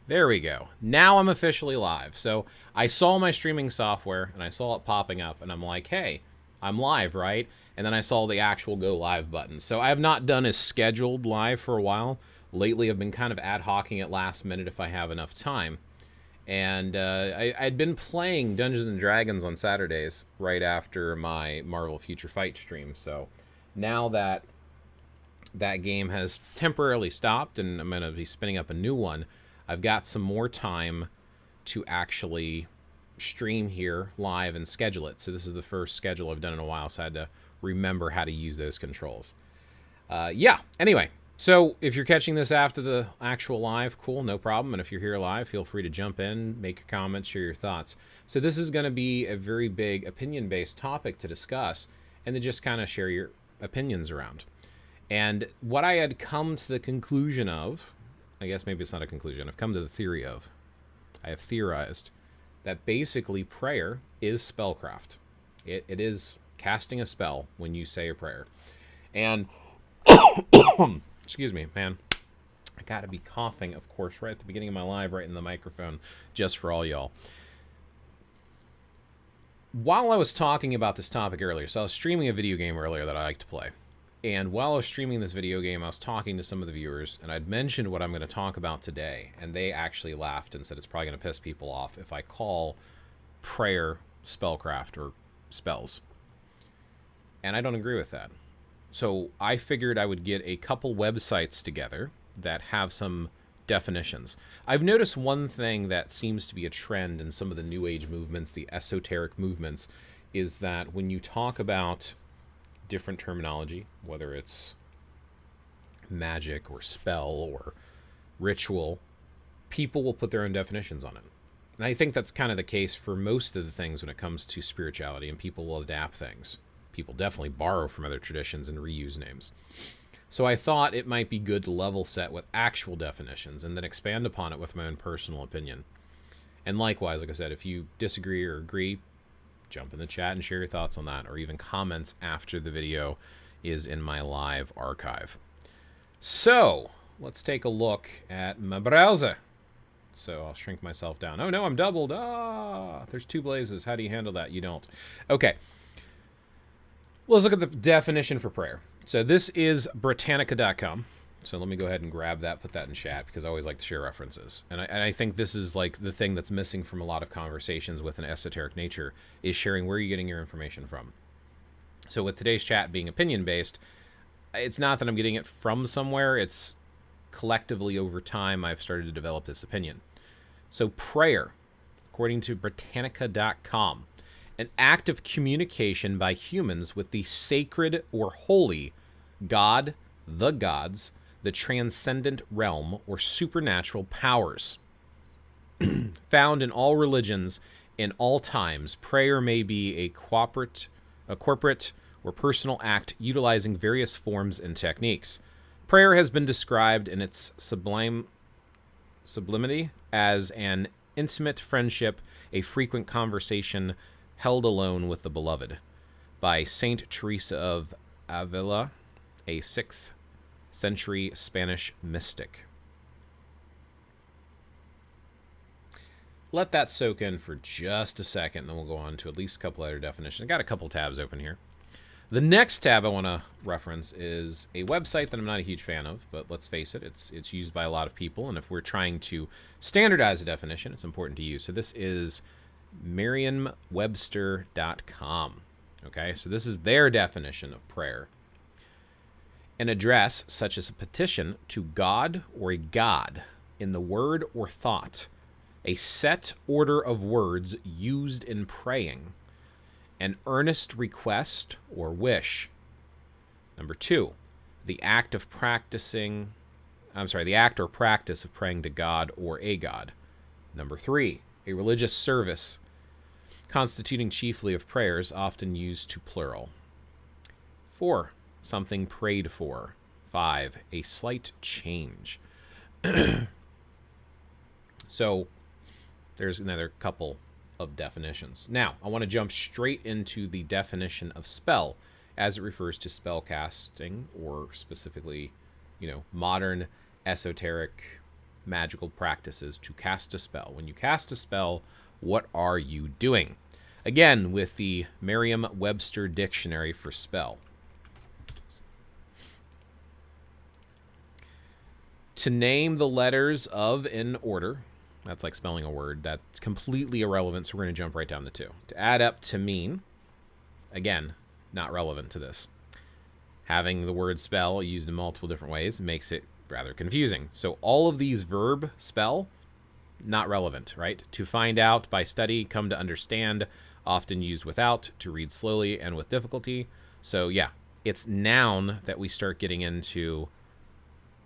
There we go. Now I'm officially live. So I saw my streaming software and I saw it popping up and I'm like, hey, I'm live, right? And then I saw the actual go live button. So I have not done a scheduled live for a while. Lately I've been kind of ad hocing it last minute if I have enough time. And I'd been playing Dungeons and Dragons on Saturdays right after my Marvel Future Fight stream. So now that that game has temporarily stopped and I'm going to be spinning up a new one, I've got some more time to actually stream here live and schedule it. So this is the first schedule I've done in a while, so I had to remember how to use those controls. Yeah, anyway, so if you're catching this after the actual live, cool, no problem. And if you're here live, feel free to jump in, make your comments, share your thoughts. So this is going to be a very big opinion-based topic to discuss and to just kind of share your opinions around. And what I had come to the conclusion of, I guess maybe it's not a conclusion, I've come to the theory of, I have theorized that basically prayer is spellcraft. It is casting a spell when you say a prayer. And, excuse me, man, I gotta be coughing, of course, right at the beginning of my live, right in the microphone, just for all y'all. While I was talking about this topic earlier, so I was streaming a video game earlier that I like to play. And while I was streaming this video game, I was talking to some of the viewers, and I'd mentioned what I'm going to talk about today, and they actually laughed and said it's probably going to piss people off if I call prayer spellcraft or spells. And I don't agree with that. So I figured I would get a couple websites together that have some definitions. I've noticed one thing that seems to be a trend in some of the New Age movements, the esoteric movements, is that when you talk about different terminology, whether it's magic or spell or ritual, people will put their own definitions on it. And I think that's kind of the case for most of the things when it comes to spirituality, and people will adapt things. People definitely borrow from other traditions and reuse names. So I thought it might be good to level set with actual definitions and then expand upon it with my own personal opinion. And likewise, like I said, if you disagree or agree, jump in the chat and share your thoughts on that, or even comments after the video is in my live archive. So let's take a look at my browser. So I'll shrink myself down. Oh no, I'm doubled. Ah, there's two blazes. How do you handle that? You don't. Okay. Let's look at the definition for prayer. So this is Britannica.com. So let me go ahead and grab that, put that in chat, because I always like to share references. And I think this is like the thing that's missing from a lot of conversations with an esoteric nature, is sharing where you're getting your information from. So with today's chat being opinion-based, it's not that I'm getting it from somewhere, it's collectively over time I've started to develop this opinion. So prayer, according to Britannica.com, an act of communication by humans with the sacred or holy God, the gods, the transcendent realm, or supernatural powers. Found in all religions in all times, prayer may be a corporate or personal act utilizing various forms and techniques. Prayer has been described in its sublimity as an intimate friendship, a frequent conversation held alone with the beloved, by Saint Teresa of Avila, a 6th century Spanish mystic. Let that soak in for just a second, and then we'll go on to at least a couple other definitions. I got a couple tabs open here. The next tab I want to reference is a website that I'm not a huge fan of, but let's face it, it's used by a lot of people, and if we're trying to standardize a definition, it's important to use. So this is Merriam-Webster.com. Okay, so this is their definition of prayer. An address, such as a petition to God or a god in the word or thought, a set order of words used in praying, an earnest request or wish. Number 2, the act or practice of praying to God or a god. Number 3, a religious service constituting chiefly of prayers, often used to plural. 4, something prayed for. 5, a slight change. So there's another couple of definitions. Now, I want to jump straight into the definition of spell as it refers to spell casting, or specifically, modern esoteric magical practices to cast a spell. When you cast a spell, what are you doing? Again, with the Merriam-Webster Dictionary for spell. To name the letters of in order. That's like spelling a word. That's completely irrelevant, so we're going to jump right down to 2. To add up to mean. Again, not relevant to this. Having the word spell used in multiple different ways makes it rather confusing. So all of these verb spell, not relevant, right? To find out, by study, come to understand, often used without, to read slowly and with difficulty. So yeah, it's noun that we start getting into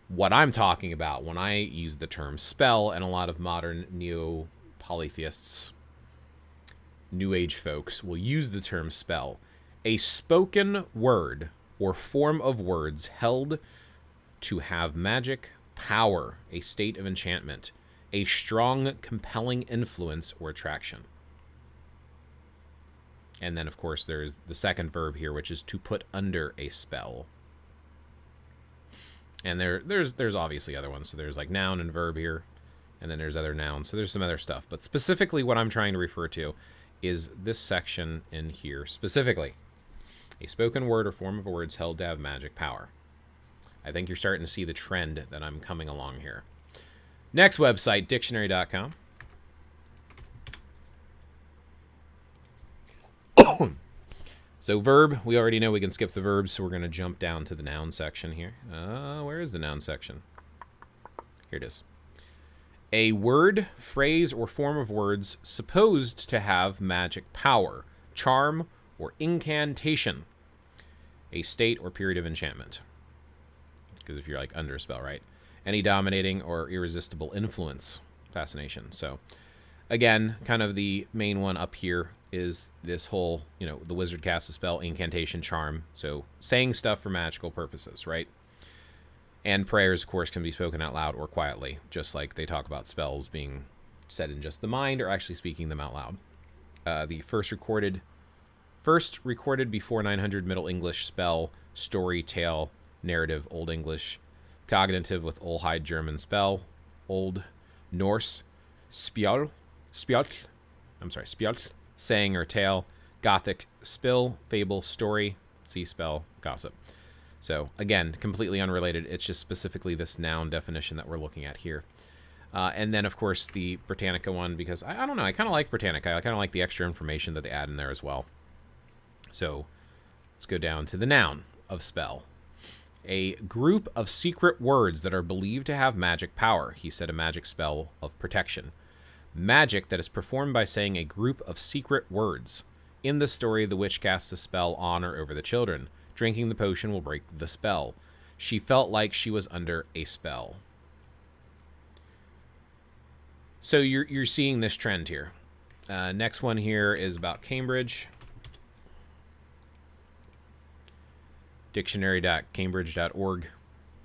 what I'm talking about when I use the term spell, and a lot of modern neo-polytheists, New Age folks, will use the term spell. A spoken word or form of words held to have magic power, a state of enchantment, a strong, compelling influence or attraction. And then, of course, there's the second verb here, which is to put under a spell. And there's obviously other ones. So there's like noun and verb here, and then there's other nouns. So there's some other stuff. But specifically what I'm trying to refer to is this section in here specifically. A spoken word or form of words held to have magic power. I think you're starting to see the trend that I'm coming along here. Next website, dictionary.com. So verb, we already know we can skip the verbs, so we're going to jump down to the noun section here. Where is the noun section? Here it is. A word, phrase, or form of words supposed to have magic power, charm, or incantation. A state or period of enchantment. Because if you're like under a spell, right? Any dominating or irresistible influence, fascination. So again, kind of the main one up here is this whole, you know, the wizard casts a spell, incantation, charm. So saying stuff for magical purposes, right? And prayers, of course, can be spoken out loud or quietly, just like they talk about spells being said in just the mind or actually speaking them out loud. The first recorded before 900 Middle English spell, story, tale, narrative, Old English, cognitive with Old High German spell, Old Norse, spjall, saying or tale, Gothic, spill, fable, story, see spell, gossip. So again, completely unrelated. It's just specifically this noun definition that we're looking at here. And then, of course, the Britannica one, because I don't know, I kind of like Britannica. I kind of like the extra information that they add in there as well. So let's go down to the noun of spell. A group of secret words that are believed to have magic power. He said a magic spell of protection. Magic that is performed by saying a group of secret words. In the story, the witch casts a spell on or over the children. Drinking the potion will break the spell. She felt like she was under a spell. So you're seeing this trend here. Next one here is about Cambridge. Dictionary.cambridge.org.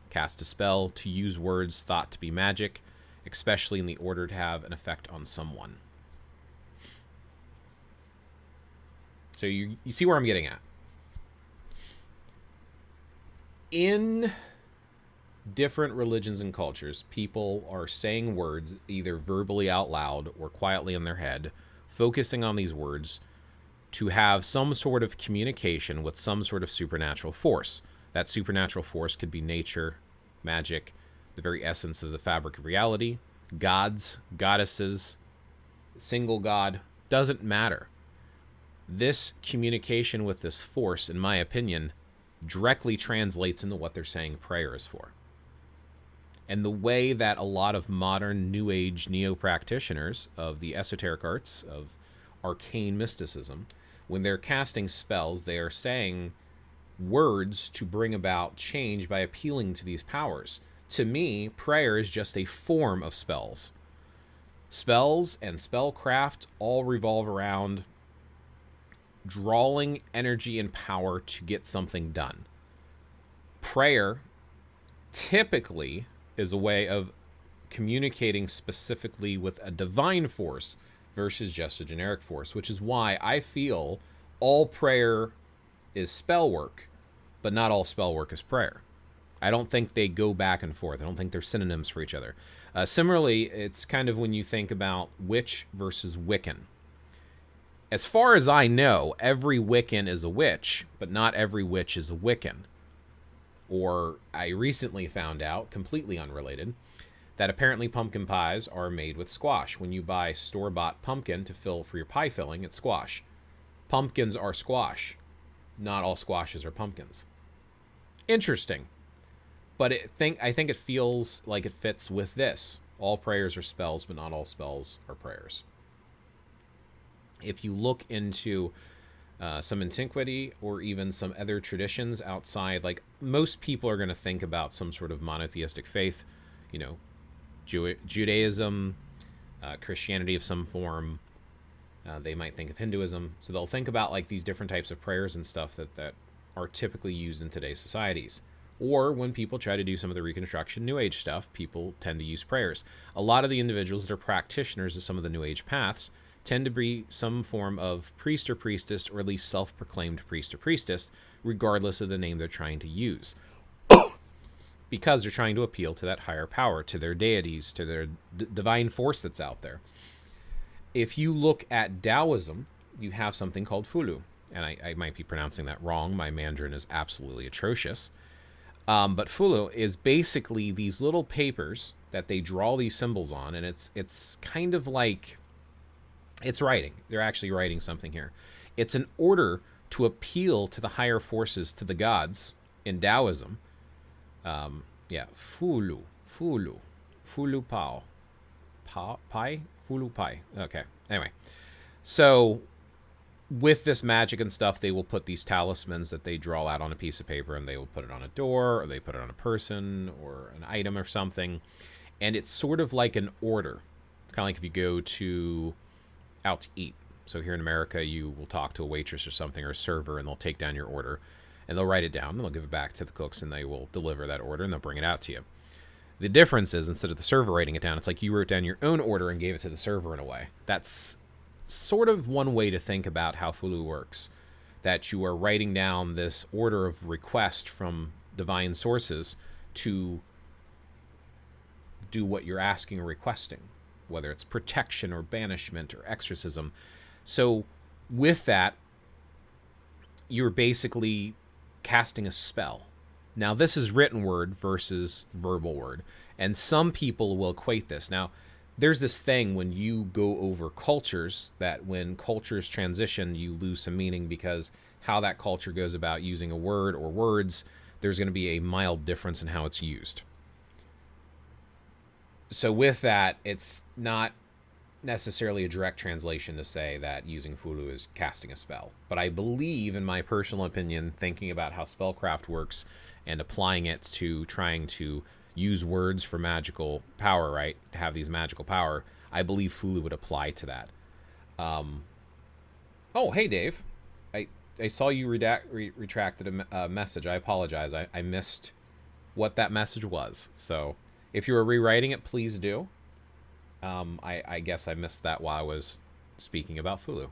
Cast a spell, to use words thought to be magic, especially in the order to have an effect on someone. So you see where I'm getting at. In different religions and cultures, people are saying words either verbally out loud or quietly in their head, focusing on these words to have some sort of communication with some sort of supernatural force. That supernatural force could be nature, magic, the very essence of the fabric of reality, gods, goddesses, single god, doesn't matter. This communication with this force, in my opinion, directly translates into what they're saying prayer is for. And the way that a lot of modern New Age neo-practitioners of the esoteric arts, of arcane mysticism, when they're casting spells, they are saying words to bring about change by appealing to these powers. To me, prayer is just a form of spells. Spells and spellcraft all revolve around drawing energy and power to get something done. Prayer typically is a way of communicating specifically with a divine force versus just a generic force, which is why I feel all prayer is spell work, but not all spell work is prayer. I don't think they go back and forth. I don't think they're synonyms for each other. Similarly, it's kind of when you think about witch versus Wiccan. As far as I know, every Wiccan is a witch, but not every witch is a Wiccan. Or I recently found out, completely unrelated, that apparently pumpkin pies are made with squash. When you buy store-bought pumpkin to fill for your pie filling, it's squash. Pumpkins are squash. Not all squashes are pumpkins. Interesting. But I think it feels like it fits with this. All prayers are spells, but not all spells are prayers. If you look into some antiquity or even some other traditions outside, like most people are going to think about some sort of monotheistic faith, you know, Judaism, Christianity of some form. They might think of Hinduism. So they'll think about like these different types of prayers and stuff that are typically used in today's societies. Or when people try to do some of the Reconstruction New Age stuff, people tend to use prayers. A lot of the individuals that are practitioners of some of the New Age paths tend to be some form of priest or priestess, or at least self-proclaimed priest or priestess, regardless of the name they're trying to use. Because they're trying to appeal to that higher power, to their deities, to their divine force that's out there. If you look at Taoism, you have something called Fulu. And I might be pronouncing that wrong. My Mandarin is absolutely atrocious. But Fulu is basically these little papers that they draw these symbols on, and it's kind of like, it's writing. They're actually writing something here. It's an order to appeal to the higher forces, to the gods in Taoism. Yeah, Fulu Pao. Pai? Fulu Pai. Okay, anyway. So with this magic and stuff, they will put these talismans that they draw out on a piece of paper, and they will put it on a door, or they put it on a person, or an item or something. And it's sort of like an order. Kind of like if you go out to eat. So here in America, you will talk to a waitress or something, or a server, and they'll take down your order. And they'll write it down, and they'll give it back to the cooks, and they will deliver that order, and they'll bring it out to you. The difference is, instead of the server writing it down, it's like you wrote down your own order and gave it to the server in a way. That's sort of one way to think about how Fulu works, that you are writing down this order of request from divine sources to do what you're asking or requesting, whether it's protection or banishment or exorcism. So with that, you're basically casting a spell. Now, this is written word versus verbal word, and some people will equate this. Now, there's this thing when you go over cultures, that when cultures transition, you lose some meaning because how that culture goes about using a word or words, there's going to be a mild difference in how it's used. So with that, it's not necessarily a direct translation to say that using Fulu is casting a spell. But I believe, in my personal opinion, thinking about how spellcraft works and applying it to trying to use words for magical power, right? To have these magical power, I believe Fulu would apply to that. Oh, hey, Dave. I saw you retracted a message. I apologize. I missed what that message was. So if you were rewriting it, please do. I guess I missed that while I was speaking about Fulu.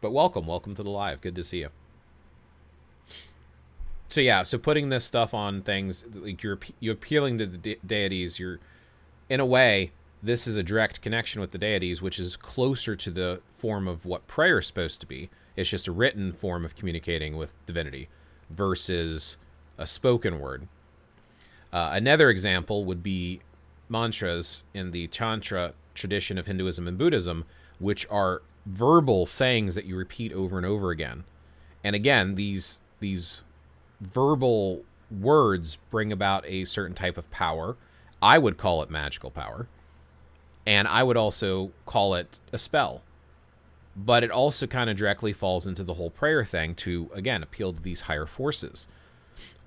But welcome to the live. Good to see you. So yeah, so putting this stuff on things, like you're appealing to the deities. You're, in a way, this is a direct connection with the deities, which is closer to the form of what prayer is supposed to be. It's just a written form of communicating with divinity versus a spoken word. Another example would be mantras in the Tantra tradition of Hinduism and Buddhism, which are verbal sayings that you repeat over and over again. And again, these verbal words bring about a certain type of power. I would call it magical power. And I would also call it a spell. But it also kind of directly falls into the whole prayer thing to, again, appeal to these higher forces.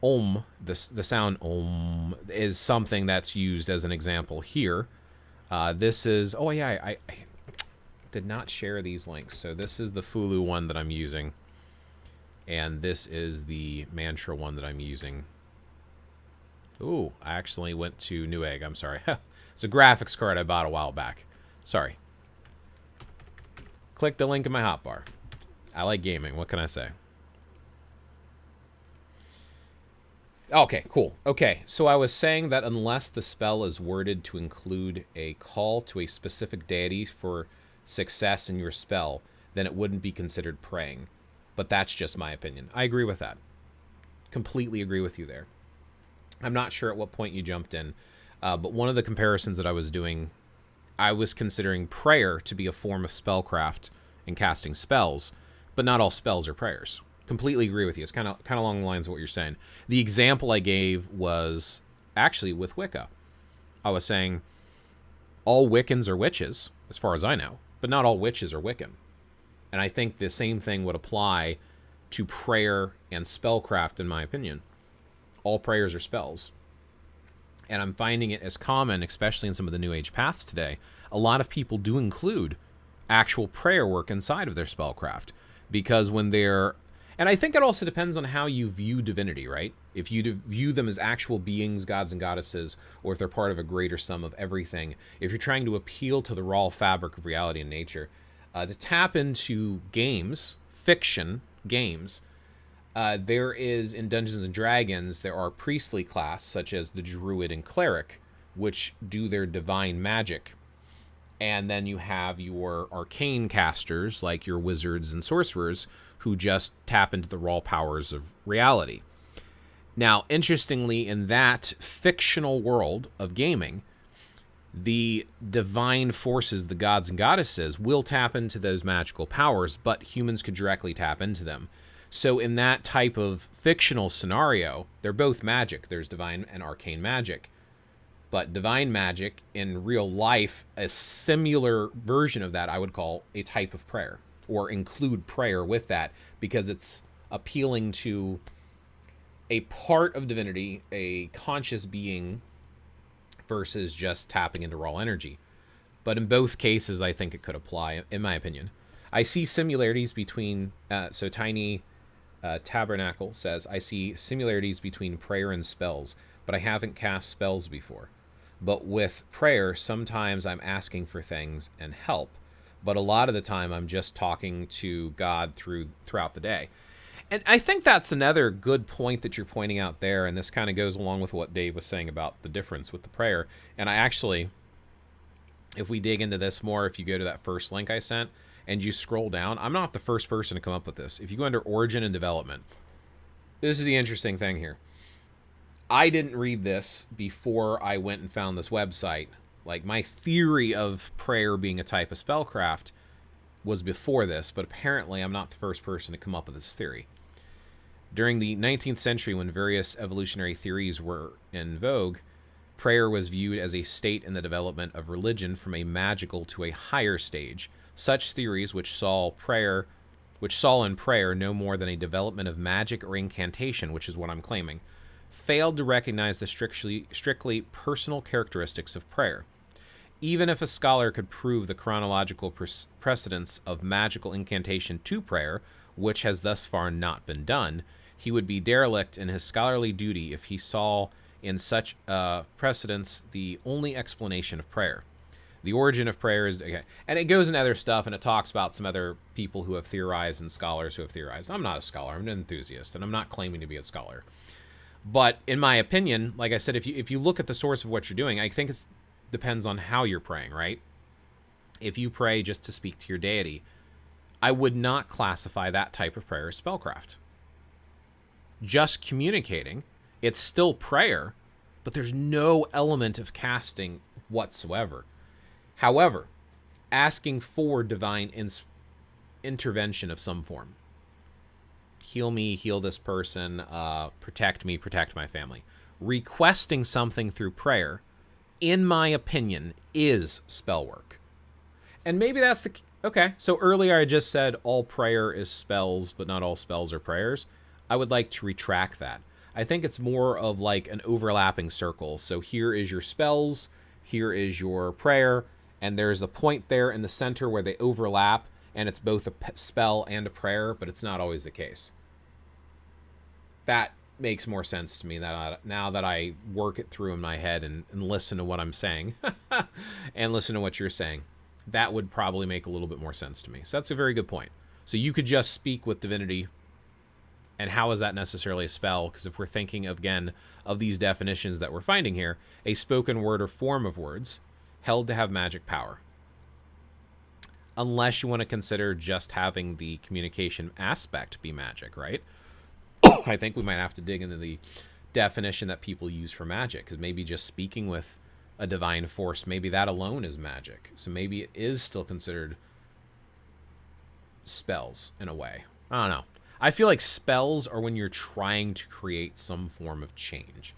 Om, the sound Om, is something that's used as an example here. This is, oh yeah, I did not share these links. So this is the Fulu one that I'm using. And this is the mantra one that I'm using. Ooh, I actually went to Newegg. I'm sorry. It's a graphics card I bought a while back. Sorry. Click the link in my hotbar. I like gaming. What can I say? Okay, cool. Okay, so I was saying that unless the spell is worded to include a call to a specific deity for success in your spell, then it wouldn't be considered praying. But that's just my opinion. I agree with that. Completely agree with you there. I'm not sure at what point you jumped in, but one of the comparisons that I was doing, I was considering prayer to be a form of spellcraft and casting spells, but not all spells are prayers. Completely agree with you. It's kind of along the lines of what you're saying. The example I gave was actually with Wicca. I was saying all Wiccans are witches, as far as I know, but not all witches are Wiccan. And I think the same thing would apply to prayer and spellcraft, in my opinion. All prayers are spells. And I'm finding it as common, especially in some of the New Age paths today. A lot of people do include actual prayer work inside of their spellcraft. Because when they're... And I think it also depends on how you view divinity, right? If you view them as actual beings, gods and goddesses, or if they're part of a greater sum of everything. If you're trying to appeal to the raw fabric of reality and nature, to tap into games, fiction games, there is, in Dungeons and Dragons, there are priestly class, such as the druid and cleric, which do their divine magic. And then you have your arcane casters, like your wizards and sorcerers, who just tap into the raw powers of reality. Now, interestingly, in that fictional world of gaming, the divine forces, the gods and goddesses, will tap into those magical powers, but humans could directly tap into them. So in that type of fictional scenario, they're both magic. There's divine and arcane magic. But divine magic, in real life, a similar version of that I would call a type of prayer, or include prayer with that, because it's appealing to a part of divinity, a conscious being, versus just tapping into raw energy. But in both cases, I think it could apply, in my opinion. I see similarities between... so Tiny Tabernacle says, I see similarities between prayer and spells, but I haven't cast spells before. But with prayer, sometimes I'm asking for things and help. But a lot of the time, I'm just talking to God throughout the day. And I think that's another good point that you're pointing out there, and this kind of goes along with what Dave was saying about the difference with the prayer. And I actually, if we dig into this more, if you go to that first link I sent, and you scroll down, I'm not the first person to come up with this. If you go under Origin and Development, this is the interesting thing here. I didn't read this before I went and found this website. Like, my theory of prayer being a type of spellcraft was before this, but apparently I'm not the first person to come up with this theory. During the 19th century, when various evolutionary theories were in vogue, prayer was viewed as a state in the development of religion from a magical to a higher stage. Such theories, which saw in prayer no more than a development of magic or incantation, which is what I'm claiming, failed to recognize the strictly personal characteristics of prayer. Even if a scholar could prove the chronological precedence of magical incantation to prayer, which has thus far not been done, he would be derelict in his scholarly duty if he saw in such precedence the only explanation of prayer. The origin of prayer is... Okay. And it goes into other stuff, and it talks about some other people who have theorized and scholars who have theorized. I'm not a scholar. I'm an enthusiast, and I'm not claiming to be a scholar. But in my opinion, like I said, if you look at the source of what you're doing, I think it depends on how you're praying, right? If you pray just to speak to your deity, I would not classify that type of prayer as spellcraft. Just communicating, it's still prayer, but there's no element of casting whatsoever. However, asking for divine intervention of some form. Heal me, heal this person, protect me, protect my family. Requesting something through prayer, in my opinion, is spell work. And maybe that's the... Okay, so earlier I just said all prayer is spells, but not all spells are prayers. I would like to retract that. I think it's more of like an overlapping circle. So here is your spells, here is your prayer, and there's a point there in the center where they overlap, and it's both a spell and a prayer, but it's not always the case. That makes more sense to me now that I work it through in my head and listen to what I'm saying and listen to what you're saying. That would probably make a little bit more sense to me. So that's a very good point. So you could just speak with divinity And how is that necessarily a spell? Because if we're thinking, again, of these definitions that we're finding here, a spoken word or form of words held to have magic power. Unless you want to consider just having the communication aspect be magic, right? I think we might have to dig into the definition that people use for magic, because maybe just speaking with a divine force, maybe that alone is magic. So maybe it is still considered spells in a way. I don't know. I feel like spells are when you're trying to create some form of change.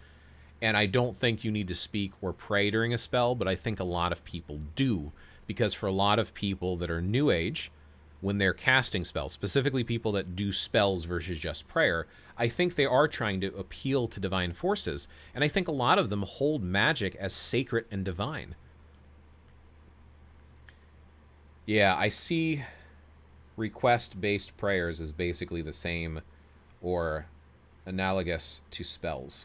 And I don't think you need to speak or pray during a spell, but I think a lot of people do. Because for a lot of people that are New Age, when they're casting spells, specifically people that do spells versus just prayer, I think they are trying to appeal to divine forces. And I think a lot of them hold magic as sacred and divine. Yeah, I see request-based prayers as basically the same or analogous to spells.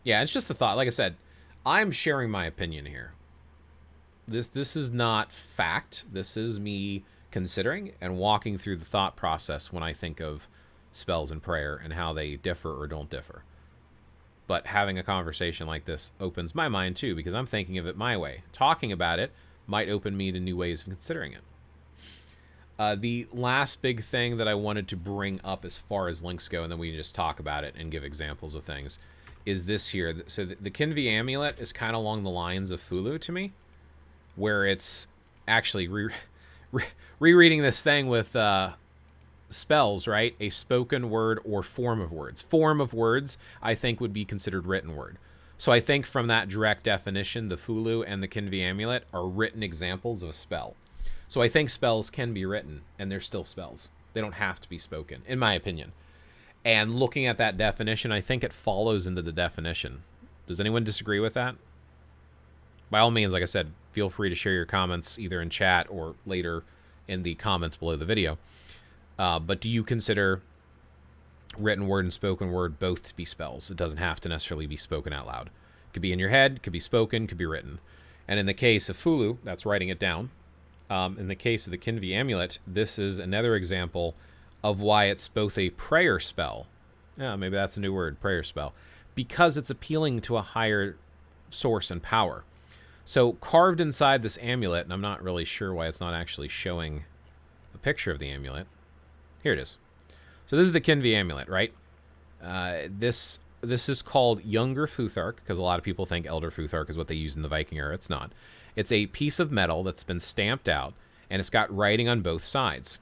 Yeah, it's just a thought. Like I said, I'm sharing my opinion here. This is not fact. This is me considering and walking through the thought process when I think of spells and prayer and how they differ or don't differ. But having a conversation like this opens my mind too, because I'm thinking of it my way. Talking about it might open me to new ways of considering it. The last big thing that I wanted to bring up as far as links go, and then we can just talk about it and give examples of things, is this here. So the Kinvi amulet is kind of along the lines of Fulu to me, where it's actually rereading this thing with spells, right? A spoken word or form of words. Form of words, I think, would be considered written word. So I think from that direct definition, the Fulu and the Kinvi amulet are written examples of a spell. So I think spells can be written, and they're still spells. They don't have to be spoken, in my opinion. And looking at that definition, I think it follows into the definition. Does anyone disagree with that? By all means, like I said, feel free to share your comments either in chat or later in the comments below the video. But do you consider written word and spoken word both to be spells? It doesn't have to necessarily be spoken out loud. It could be in your head, could be spoken, could be written. And in the case of Fulu, that's writing it down. In the case of the Kinvi amulet, this is another example of why it's both a prayer spell. Yeah, maybe that's a new word, prayer spell. Because it's appealing to a higher source and power. So carved inside this amulet, and I'm not really sure why it's not actually showing a picture of the amulet. Here it is. So this is the Kinvi amulet, right? This is called Younger Futhark, because a lot of people think Elder Futhark is what they use in the Viking era. It's not. It's a piece of metal that's been stamped out, and it's got writing on both sides.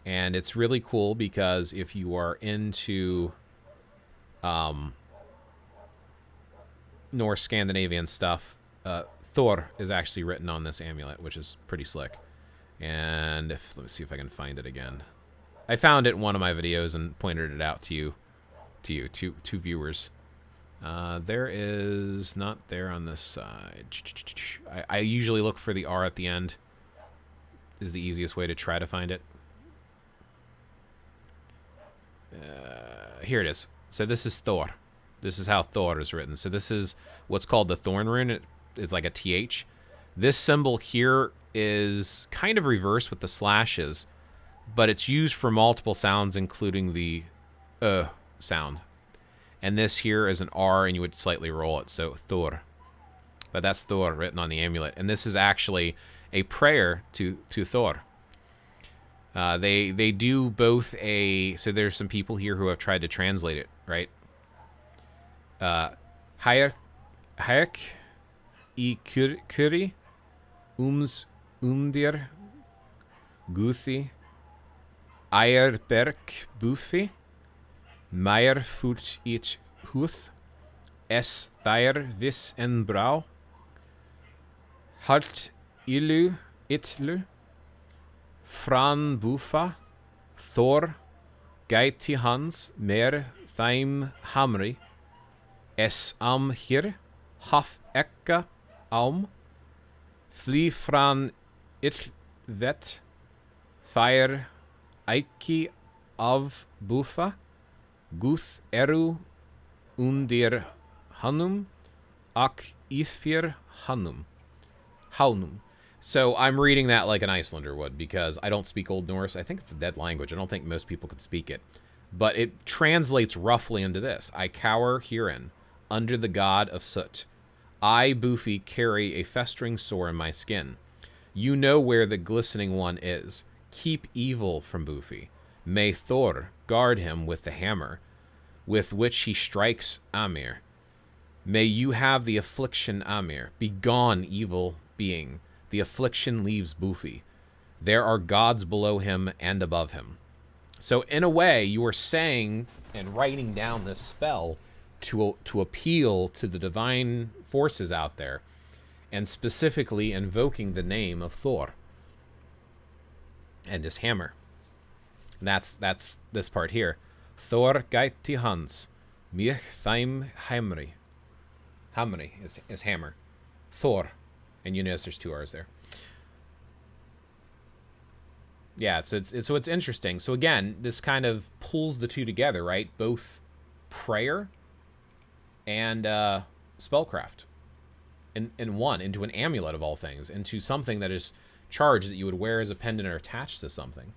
And it's really cool because if you are into Norse Scandinavian stuff, Thor is actually written on this amulet, which is pretty slick. And let me see if I can find it again. I found it in one of my videos and pointed it out to two viewers. There is not there on this side. I usually look for the R at the end. Is the easiest way to try to find it. Here it is. So this is Thor. This is how Thor is written. So this is what's called the Thorn rune. It's like a TH. This symbol here is kind of reversed with the slashes, but it's used for multiple sounds, including the sound. And this here is an R, and you would slightly roll it, so Thor. But that's Thor written on the amulet. And this is actually a prayer to Thor. They do both a... So there's some people here who have tried to translate it, right? Hayek I kuri umdir guthi eierberg bufi meir fut it huth es thair vis en brau halt ilu itlu fran bufa Thor gæti hans mer thaim hamri es am hier haf ekka am fly fran it vet fire eiki av bufa guth eru undir hanum ak ifir hanum. So I'm reading that like an Icelander would, because I don't speak Old Norse. I think it's a dead language. I don't think most people could speak it. But it translates roughly into this. I cower herein, under the god of soot. I, Boofy, carry a festering sore in my skin. You know where the glistening one is. Keep evil from Boofy. May Thor guard him with the hammer, with which he strikes Amir. May you have the affliction, Amir. Begone, evil being. The affliction leaves Boofy. There are gods below him and above him. So in a way, you are saying and writing down this spell to appeal to the divine forces out there, and specifically invoking the name of Thor and his hammer. And that's this part here. Thor gæti hans, mich þeim hamri. Hamri is hammer. Thor. And you notice there's two R's there. Yeah, so it's interesting. So again, this kind of pulls the two together, right? Both prayer and spellcraft in one, into an amulet of all things, into something that is charged that you would wear as a pendant or attached to something.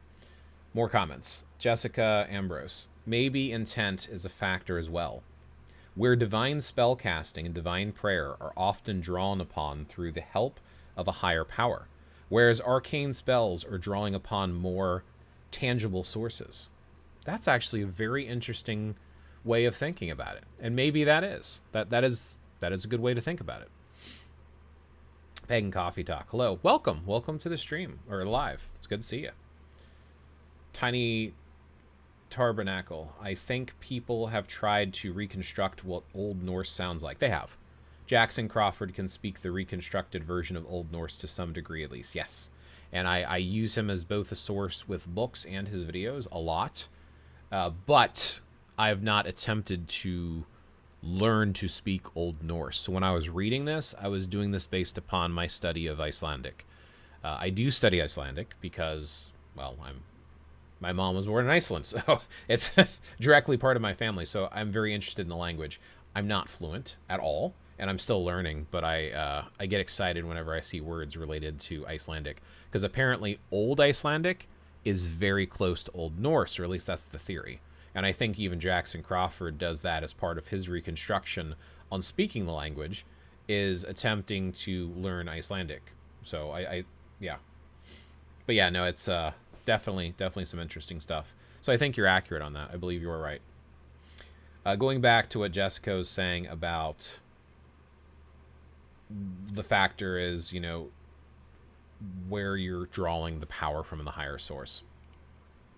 More comments. Jessica Ambrose. Maybe intent is a factor as well. Where divine spellcasting and divine prayer are often drawn upon through the help of a higher power, whereas arcane spells are drawing upon more tangible sources. That's actually a very interesting way of thinking about it, and maybe that is a good way to think about it. Pagan Coffee Talk. Hello, welcome to the stream or live. It's good to see you. Tiny Tabernacle. I think people have tried to reconstruct what Old Norse sounds like. They have. Jackson Crawford can speak the reconstructed version of Old Norse to some degree, at least. Yes. And I use him as both a source with books and his videos a lot. But I have not attempted to learn to speak Old Norse. So when I was reading this, I was doing this based upon my study of Icelandic. I do study Icelandic because, well, my mom was born in Iceland, so it's directly part of my family. So I'm very interested in the language. I'm not fluent at all, and I'm still learning, but I get excited whenever I see words related to Icelandic, because apparently Old Icelandic is very close to Old Norse, or at least that's the theory. And I think even Jackson Crawford does that as part of his reconstruction on speaking the language, is attempting to learn Icelandic. So yeah. But yeah, no, it's definitely some interesting stuff. So I think you're accurate on that. I believe you are right. Going back to what Jessica was saying about the factor is, you know, where you're drawing the power from in the higher source.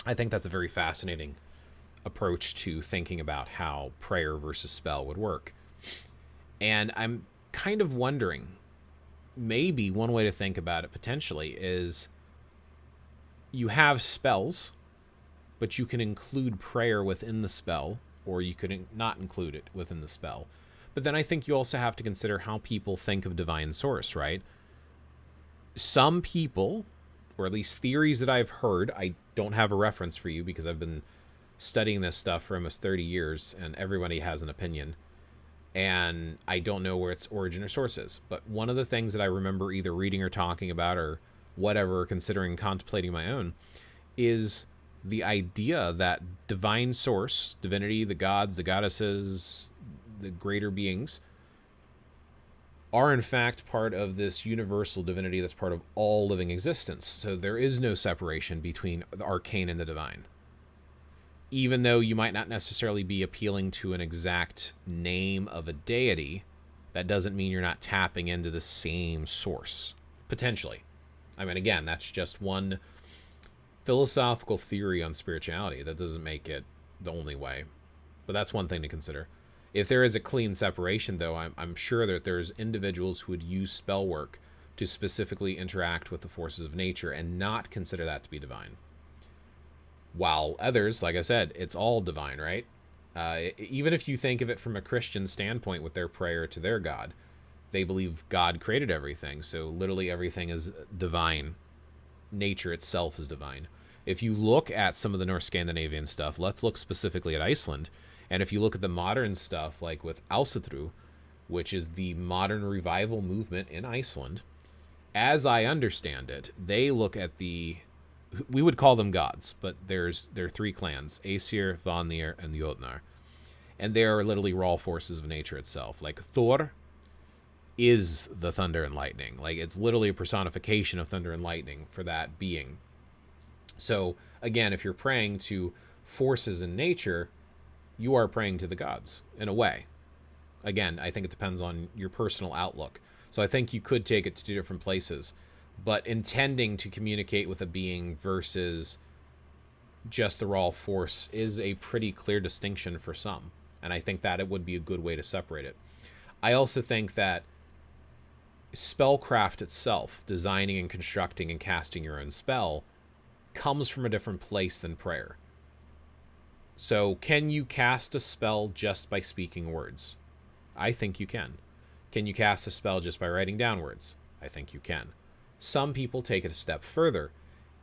I think that's a very fascinating approach to thinking about how prayer versus spell would work. And I'm kind of wondering, maybe one way to think about it potentially is you have spells, but you can include prayer within the spell, or you could not include it within the spell. But then I think you also have to consider how people think of divine source, right? Some people, or at least theories that I've heard, I don't have a reference for you because I've been studying this stuff for almost 30 years, and everybody has an opinion, and I don't know where its origin or source is. But one of the things that I remember either reading or talking about or whatever, considering contemplating my own, is the idea that divine source, divinity, the gods, the goddesses, the greater beings, are in fact part of this universal divinity that's part of all living existence. So there is no separation between the arcane and the divine. Even though you might not necessarily be appealing to an exact name of a deity, that doesn't mean you're not tapping into the same source, potentially. I mean, again, that's just one philosophical theory on spirituality. That doesn't make it the only way. But that's one thing to consider. If there is a clean separation, though, I'm sure that there's individuals who would use spell work to specifically interact with the forces of nature and not consider that to be divine. While others, like I said, it's all divine, right? Even if you think of it from a Christian standpoint with their prayer to their God, they believe God created everything, so literally everything is divine. Nature itself is divine. If you look at some of the North Scandinavian stuff, let's look specifically at Iceland, and if you look at the modern stuff, like with Ásatrú, which is the modern revival movement in Iceland, as I understand it, they look at we would call them gods, but there are three clans: Aesir, Vanir, and Jotnar. And they are literally raw forces of nature itself. Like Thor is the thunder and lightning. Like, it's literally a personification of thunder and lightning for that being. So again, if you're praying to forces in nature, you are praying to the gods in a way. Again, I think it depends on your personal outlook. So I think you could take it to two different places, but intending to communicate with a being versus just the raw force is a pretty clear distinction for some. And I think that it would be a good way to separate it. I also think that spellcraft itself, designing and constructing and casting your own spell, comes from a different place than prayer. So can you cast a spell just by speaking words? I think you can. Can you cast a spell just by writing down words? I think you can. Some people take it a step further,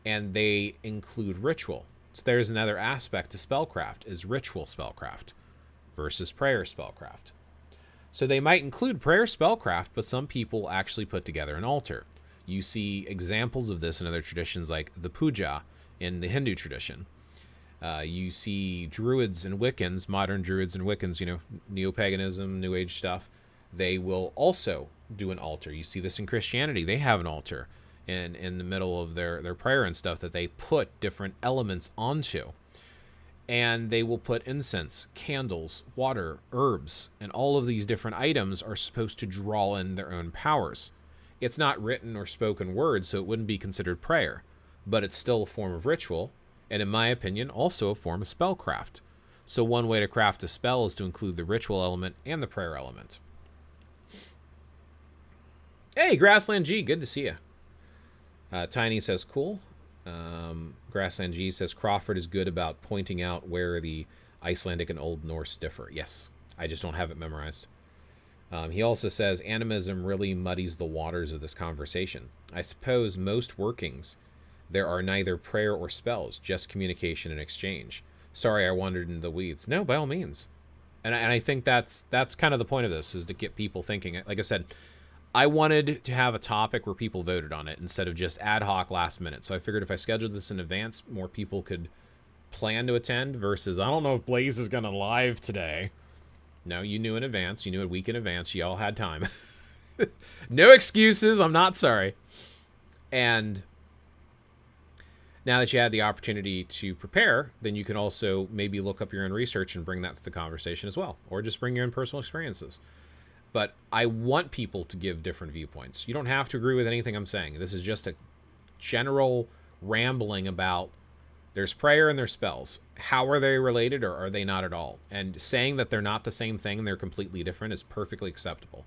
and they include ritual. So there's another aspect to spellcraft, is ritual spellcraft versus prayer spellcraft. So they might include prayer spellcraft, but some people actually put together an altar. You see examples of this in other traditions, like the puja in the Hindu tradition. You see druids and Wiccans, modern druids and Wiccans, you know, neo-paganism, New Age stuff. They will also do an altar. You see this in Christianity. They have an altar in the middle of their prayer and stuff that they put different elements onto. And they will put incense, candles, water, herbs, and all of these different items are supposed to draw in their own powers. It's not written or spoken words, so it wouldn't be considered prayer, but it's still a form of ritual, and in my opinion, also a form of spellcraft. So one way to craft a spell is to include the ritual element and the prayer element. Hey, Grassland G, good to see you. Tiny says, cool. Grassland G says, Crawford is good about pointing out where the Icelandic and Old Norse differ. Yes, I just don't have it memorized. He also says, animism really muddies the waters of this conversation. I suppose most workings, there are neither prayer or spells, just communication and exchange. Sorry, I wandered into the weeds. No, by all means. And I think that's kind of the point of this, is to get people thinking. Like I said, I wanted to have a topic where people voted on it instead of just ad hoc last minute. So I figured if I scheduled this in advance, more people could plan to attend versus, I don't know if Blaze is going to live today. No, you knew in advance. You knew a week in advance. You all had time. No excuses. I'm not sorry. And now that you had the opportunity to prepare, then you can also maybe look up your own research and bring that to the conversation as well. Or just bring your own personal experiences. But I want people to give different viewpoints. You don't have to agree with anything I'm saying. This is just a general rambling about there's prayer and there's spells. How are they related, or are they not at all? And saying that they're not the same thing and they're completely different is perfectly acceptable.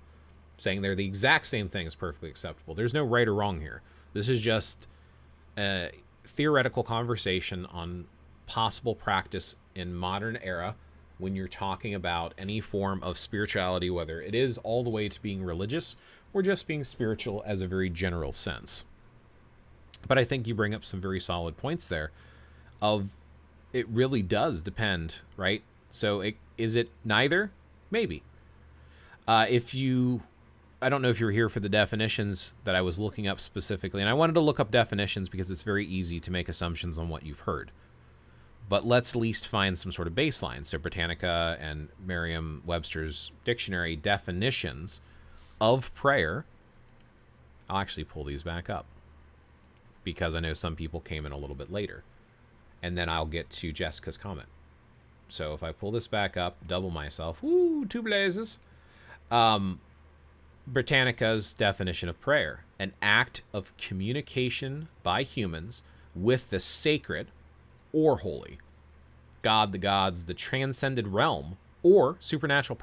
Saying they're the exact same thing is perfectly acceptable. There's no right or wrong here. This is just a theoretical conversation on possible practice in modern era when you're talking about any form of spirituality, whether it is all the way to being religious or just being spiritual as a very general sense. But I think you bring up some very solid points there of it really does depend, right? So is it neither? Maybe. I don't know if you were here for the definitions that I was looking up specifically, and I wanted to look up definitions because it's very easy to make assumptions on what you've heard. But let's at least find some sort of baseline. So Britannica and Merriam-Webster's dictionary definitions of prayer. I'll actually pull these back up because I know some people came in a little bit later. And then I'll get to Jessica's comment. So if I pull this back up, double myself. Woo, two blazes. Britannica's definition of prayer: an act of communication by humans with the sacred or holy, God, the gods, the transcended realm, or supernatural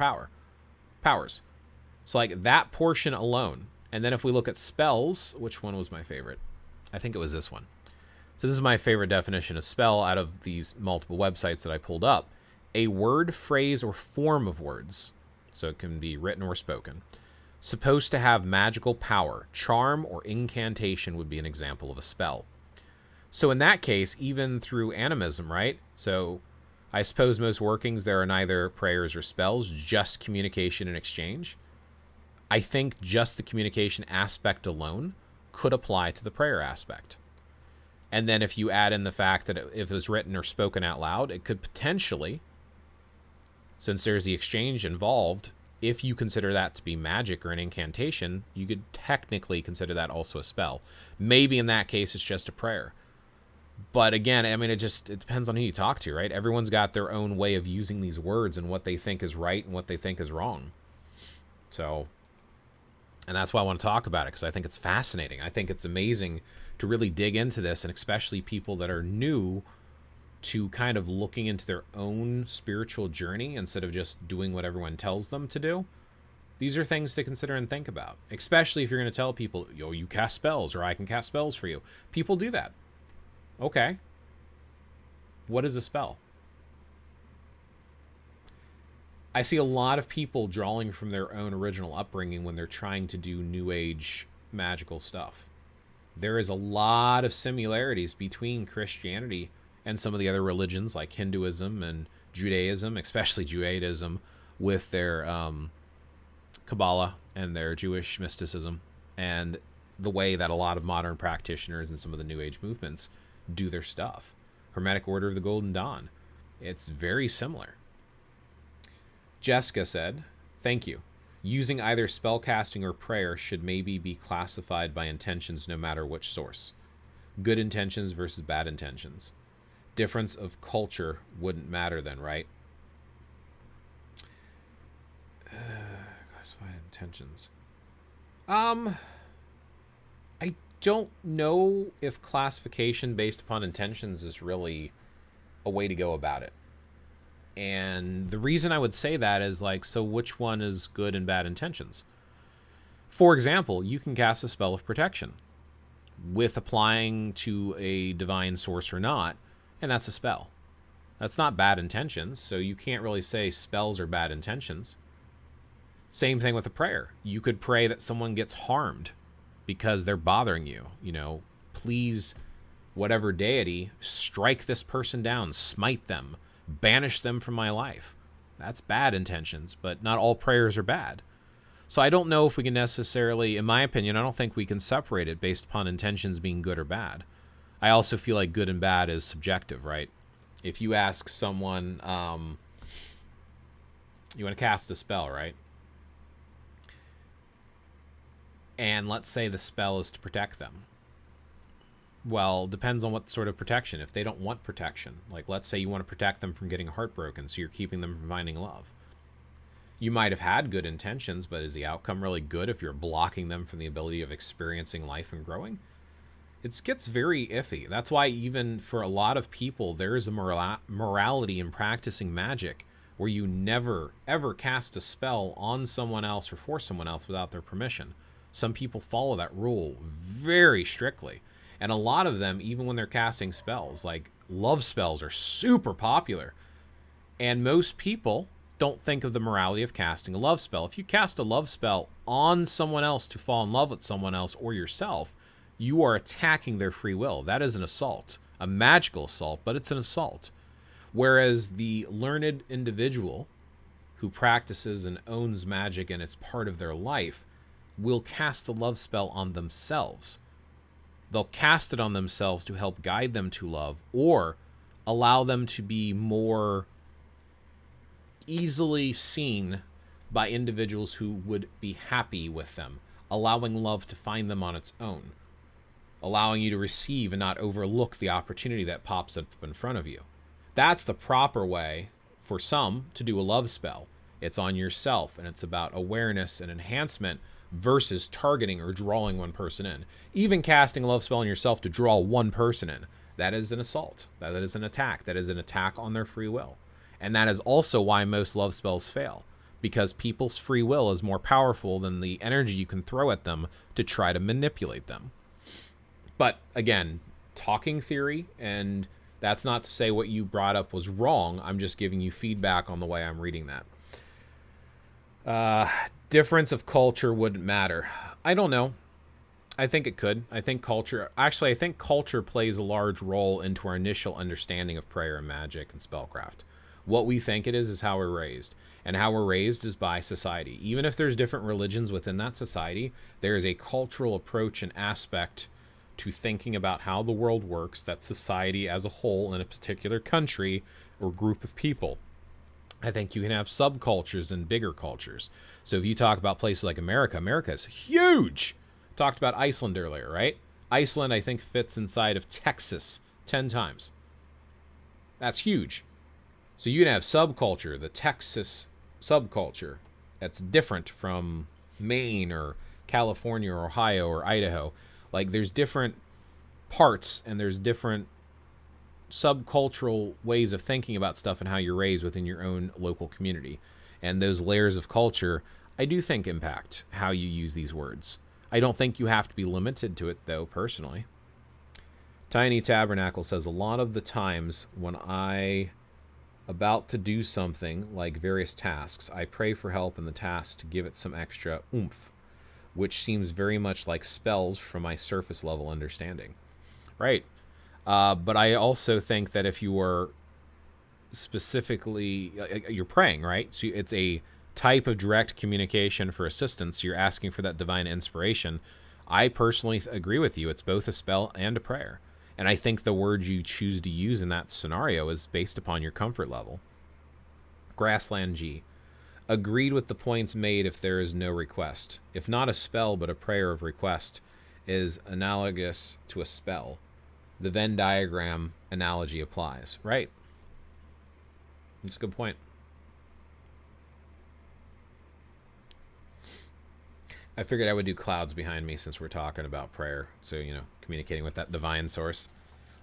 powers. So like that portion alone. And then if we look at spells, which one was my favorite? I think it was this one. So this is my favorite definition of spell out of these multiple websites that I pulled up. A word, phrase, or form of words, so it can be written or spoken, supposed to have magical power. Charm or incantation would be an example of a spell. So in that case, even through animism, right? So I suppose most workings, there are neither prayers or spells, just communication and exchange. I think just the communication aspect alone could apply to the prayer aspect. And then if you add in the fact that if it was written or spoken out loud, it could potentially, since there's the exchange involved, if you consider that to be magic or an incantation, you could technically consider that also a spell. Maybe in that case, it's just a prayer. But again, I mean, it depends on who you talk to, right? Everyone's got their own way of using these words and what they think is right and what they think is wrong. So, and that's why I want to talk about it, because I think it's fascinating. I think it's amazing to really dig into this, and especially people that are new to kind of looking into their own spiritual journey instead of just doing what everyone tells them to do. These are things to consider and think about, especially if you're going to tell people, yo, you cast spells, or I can cast spells for you. People do that. Okay. What is a spell? I see a lot of people drawing from their own original upbringing when they're trying to do New Age magical stuff. There is a lot of similarities between Christianity and some of the other religions like Hinduism and Judaism, especially Judaism, with their Kabbalah and their Jewish mysticism, and the way that a lot of modern practitioners and some of the New Age movements do their stuff. Hermetic Order of the Golden Dawn. It's very similar. Jessica said, thank you. Using either spellcasting or prayer should maybe be classified by intentions no matter which source. Good intentions versus bad intentions. Difference of culture wouldn't matter then, right? Classified intentions. I don't know if classification based upon intentions is really a way to go about it. And the reason I would say that is like, so which one is good and bad intentions? For example, you can cast a spell of protection with applying to a divine source or not, and that's a spell. That's not bad intentions, so you can't really say spells are bad intentions. Same thing with a prayer. You could pray that someone gets harmed because they're bothering you. You know, please, whatever deity, strike this person down, smite them, banish them from my life. That's bad intentions, but not all prayers are bad. So I don't know if we can necessarily, in my opinion, I don't think we can separate it based upon intentions being good or bad. I also feel like good and bad is subjective, right? If you ask someone, you want to cast a spell, right? And let's say the spell is to protect them. Well, depends on what sort of protection. If they don't want protection, like let's say you want to protect them from getting heartbroken, so you're keeping them from finding love. You might have had good intentions, but is the outcome really good if you're blocking them from the ability of experiencing life and growing? It gets very iffy. That's why even for a lot of people, there is a morality in practicing magic where you never, ever cast a spell on someone else or for someone else without their permission. Some people follow that rule very strictly. And a lot of them, even when they're casting spells, like love spells are super popular. And most people don't think of the morality of casting a love spell. If you cast a love spell on someone else to fall in love with someone else or yourself, you are attacking their free will. That is an assault, a magical assault, but it's an assault. Whereas the learned individual who practices and owns magic and it's part of their life will cast the love spell on themselves. They'll cast it on themselves to help guide them to love or allow them to be more easily seen by individuals who would be happy with them, allowing love to find them on its own, allowing you to receive and not overlook the opportunity that pops up in front of you. That's the proper way for some to do a love spell. It's on yourself, and it's about awareness and enhancement versus targeting or drawing one person in. Even casting a love spell on yourself to draw one person in, that is an assault. That is an attack. That is an attack on their free will. And that is also why most love spells fail, because people's free will is more powerful than the energy you can throw at them to try to manipulate them. But again, talking theory, and that's not to say what you brought up was wrong. I'm just giving you feedback on the way I'm reading that. Difference of culture wouldn't matter. I don't know. I think it could. I think culture plays a large role into our initial understanding of prayer and magic and spellcraft. What we think it is how we're raised. And how we're raised is by society. Even if there's different religions within that society, there is a cultural approach and aspect to thinking about how the world works, that society as a whole in a particular country or group of people. I think you can have subcultures and bigger cultures. So if you talk about places like America, America is huge. Talked about Iceland earlier, right? Iceland, I think, fits inside of Texas 10 times. That's huge. So you can have subculture, the Texas subculture, that's different from Maine or California or Ohio or Idaho. Like, there's different parts and there's different subcultural ways of thinking about stuff and how you're raised within your own local community. And those layers of culture, I do think, impact how you use these words. I don't think you have to be limited to it, though, personally. Tiny Tabernacle says, a lot of the times when I about to do something like various tasks, I pray for help in the task to give it some extra oomph, which seems very much like spells from my surface level understanding. Right. But I also think that if you are specifically, you're praying, right? So it's a type of direct communication for assistance. You're asking for that divine inspiration. I personally agree with you. It's both a spell and a prayer. And I think the word you choose to use in that scenario is based upon your comfort level. Grassland G. Agreed with the points made if there is no request. If not a spell, but a prayer of request is analogous to a spell. The Venn diagram analogy applies, right? That's a good point. I figured I would do clouds behind me since we're talking about prayer. So, you know, communicating with that divine source.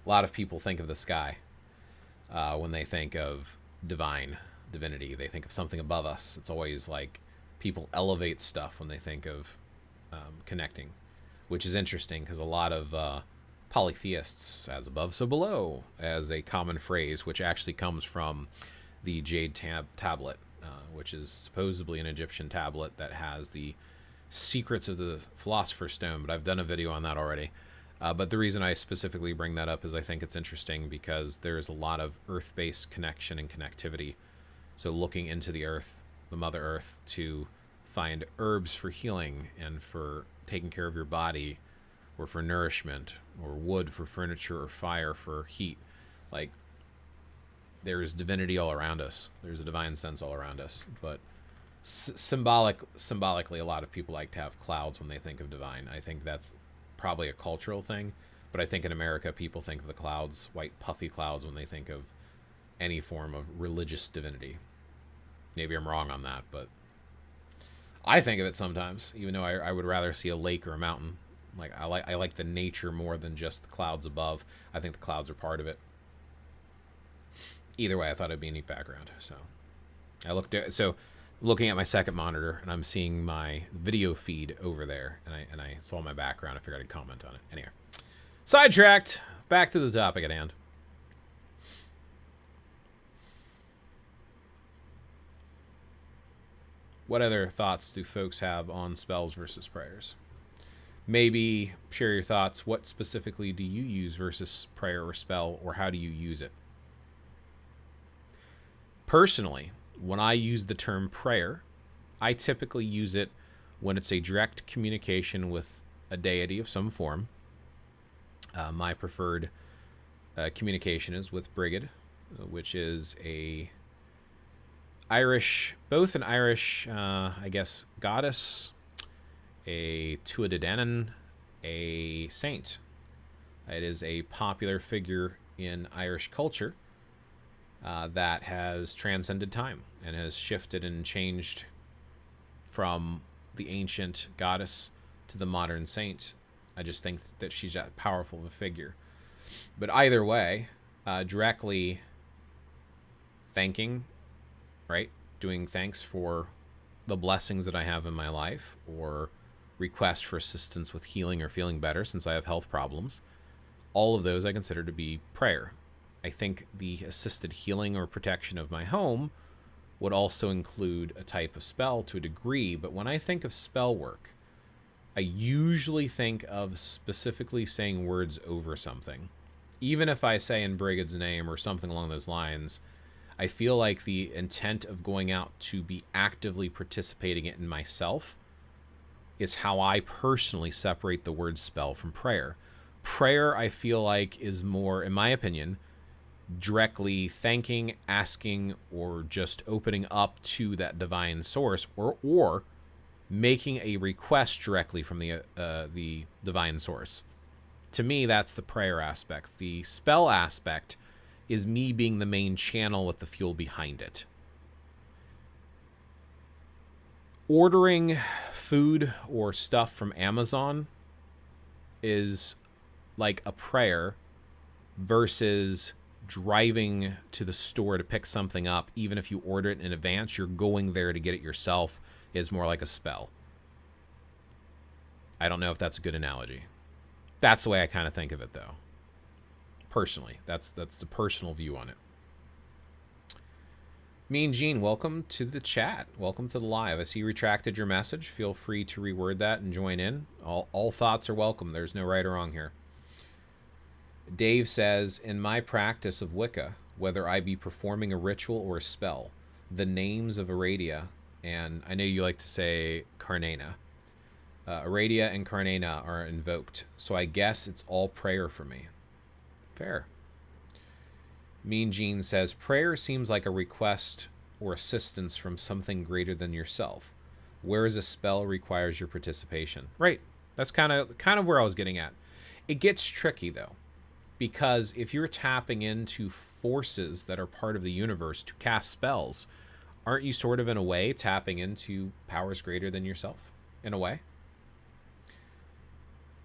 A lot of people think of the sky when they think of divinity. They think of something above us. It's always like people elevate stuff when they think of connecting, which is interesting because a lot of polytheists, as above, so below, as a common phrase, which actually comes from the Jade tablet, which is supposedly an Egyptian tablet that has the secrets of the Philosopher's Stone, but I've done a video on that already. But the reason I specifically bring that up is I think it's interesting because there's a lot of earth-based connection and connectivity. So looking into the earth, the Mother Earth, to find herbs for healing and for taking care of your body, or for nourishment, or wood for furniture, or fire for heat. Like, there's divinity all around us. There's a divine sense all around us. But symbolically, a lot of people like to have clouds when they think of divine. I think that's probably a cultural thing, but I think in America people think of the clouds, white puffy clouds, when they think of any form of religious divinity. Maybe I'm wrong on that, but I think of it sometimes, even though I would rather see a lake or a mountain. Like, I like the nature more than just the clouds above. I think the clouds are part of it. Either way, I thought it'd be a neat background. So I looked at, so looking at my second monitor, and I'm seeing my video feed over there, and I saw my background. I figured I'd comment on it. Anyway, sidetracked. Back to the topic at hand. What other thoughts do folks have on spells versus prayers? Maybe share your thoughts. What specifically do you use versus prayer or spell, or how do you use it? Personally, when I use the term prayer, I typically use it when it's a direct communication with a deity of some form. My preferred communication is with Brigid, which is a Irish, both an Irish, I guess, goddess, a Tuatha a saint. It is a popular figure in Irish culture that has transcended time and has shifted and changed from the ancient goddess to the modern saint. I just think that she's that powerful of a figure. But either way, directly thanking, right? Doing thanks for the blessings that I have in my life, or request for assistance with healing or feeling better since I have health problems. All of those I consider to be prayer. I think the assisted healing or protection of my home would also include a type of spell to a degree, but when I think of spell work, I usually think of specifically saying words over something. Even if I say in Brigid's name or something along those lines, I feel like the intent of going out to be actively participating in myself is how I personally separate the word spell from prayer. Prayer, I feel like, is more, in my opinion, directly thanking, asking, or just opening up to that divine source, or making a request directly from the divine source. To me, that's the prayer aspect. The spell aspect is me being the main channel with the fuel behind it. Ordering food or stuff from Amazon is like a prayer versus driving to the store to pick something up. Even if you order it in advance, you're going there to get it yourself, is more like a spell. I don't know if that's a good analogy. That's the way I kind of think of it, though. Personally, that's the personal view on it. Mean Gene, welcome to the chat. Welcome to the live. I see you retracted your message. Feel free to reword that and join in. All thoughts are welcome. There's no right or wrong here. Dave says, in my practice of Wicca, whether I be performing a ritual or a spell, the names of Aradia, and I know you like to say Carnena, Aradia and Carnena are invoked, so I guess it's all prayer for me. Fair. Mean Gene says, prayer seems like a request or assistance from something greater than yourself, whereas a spell requires your participation. Right. That's kind of where I was getting at. It gets tricky, though, because if you're tapping into forces that are part of the universe to cast spells, aren't you sort of, in a way, tapping into powers greater than yourself, in a way?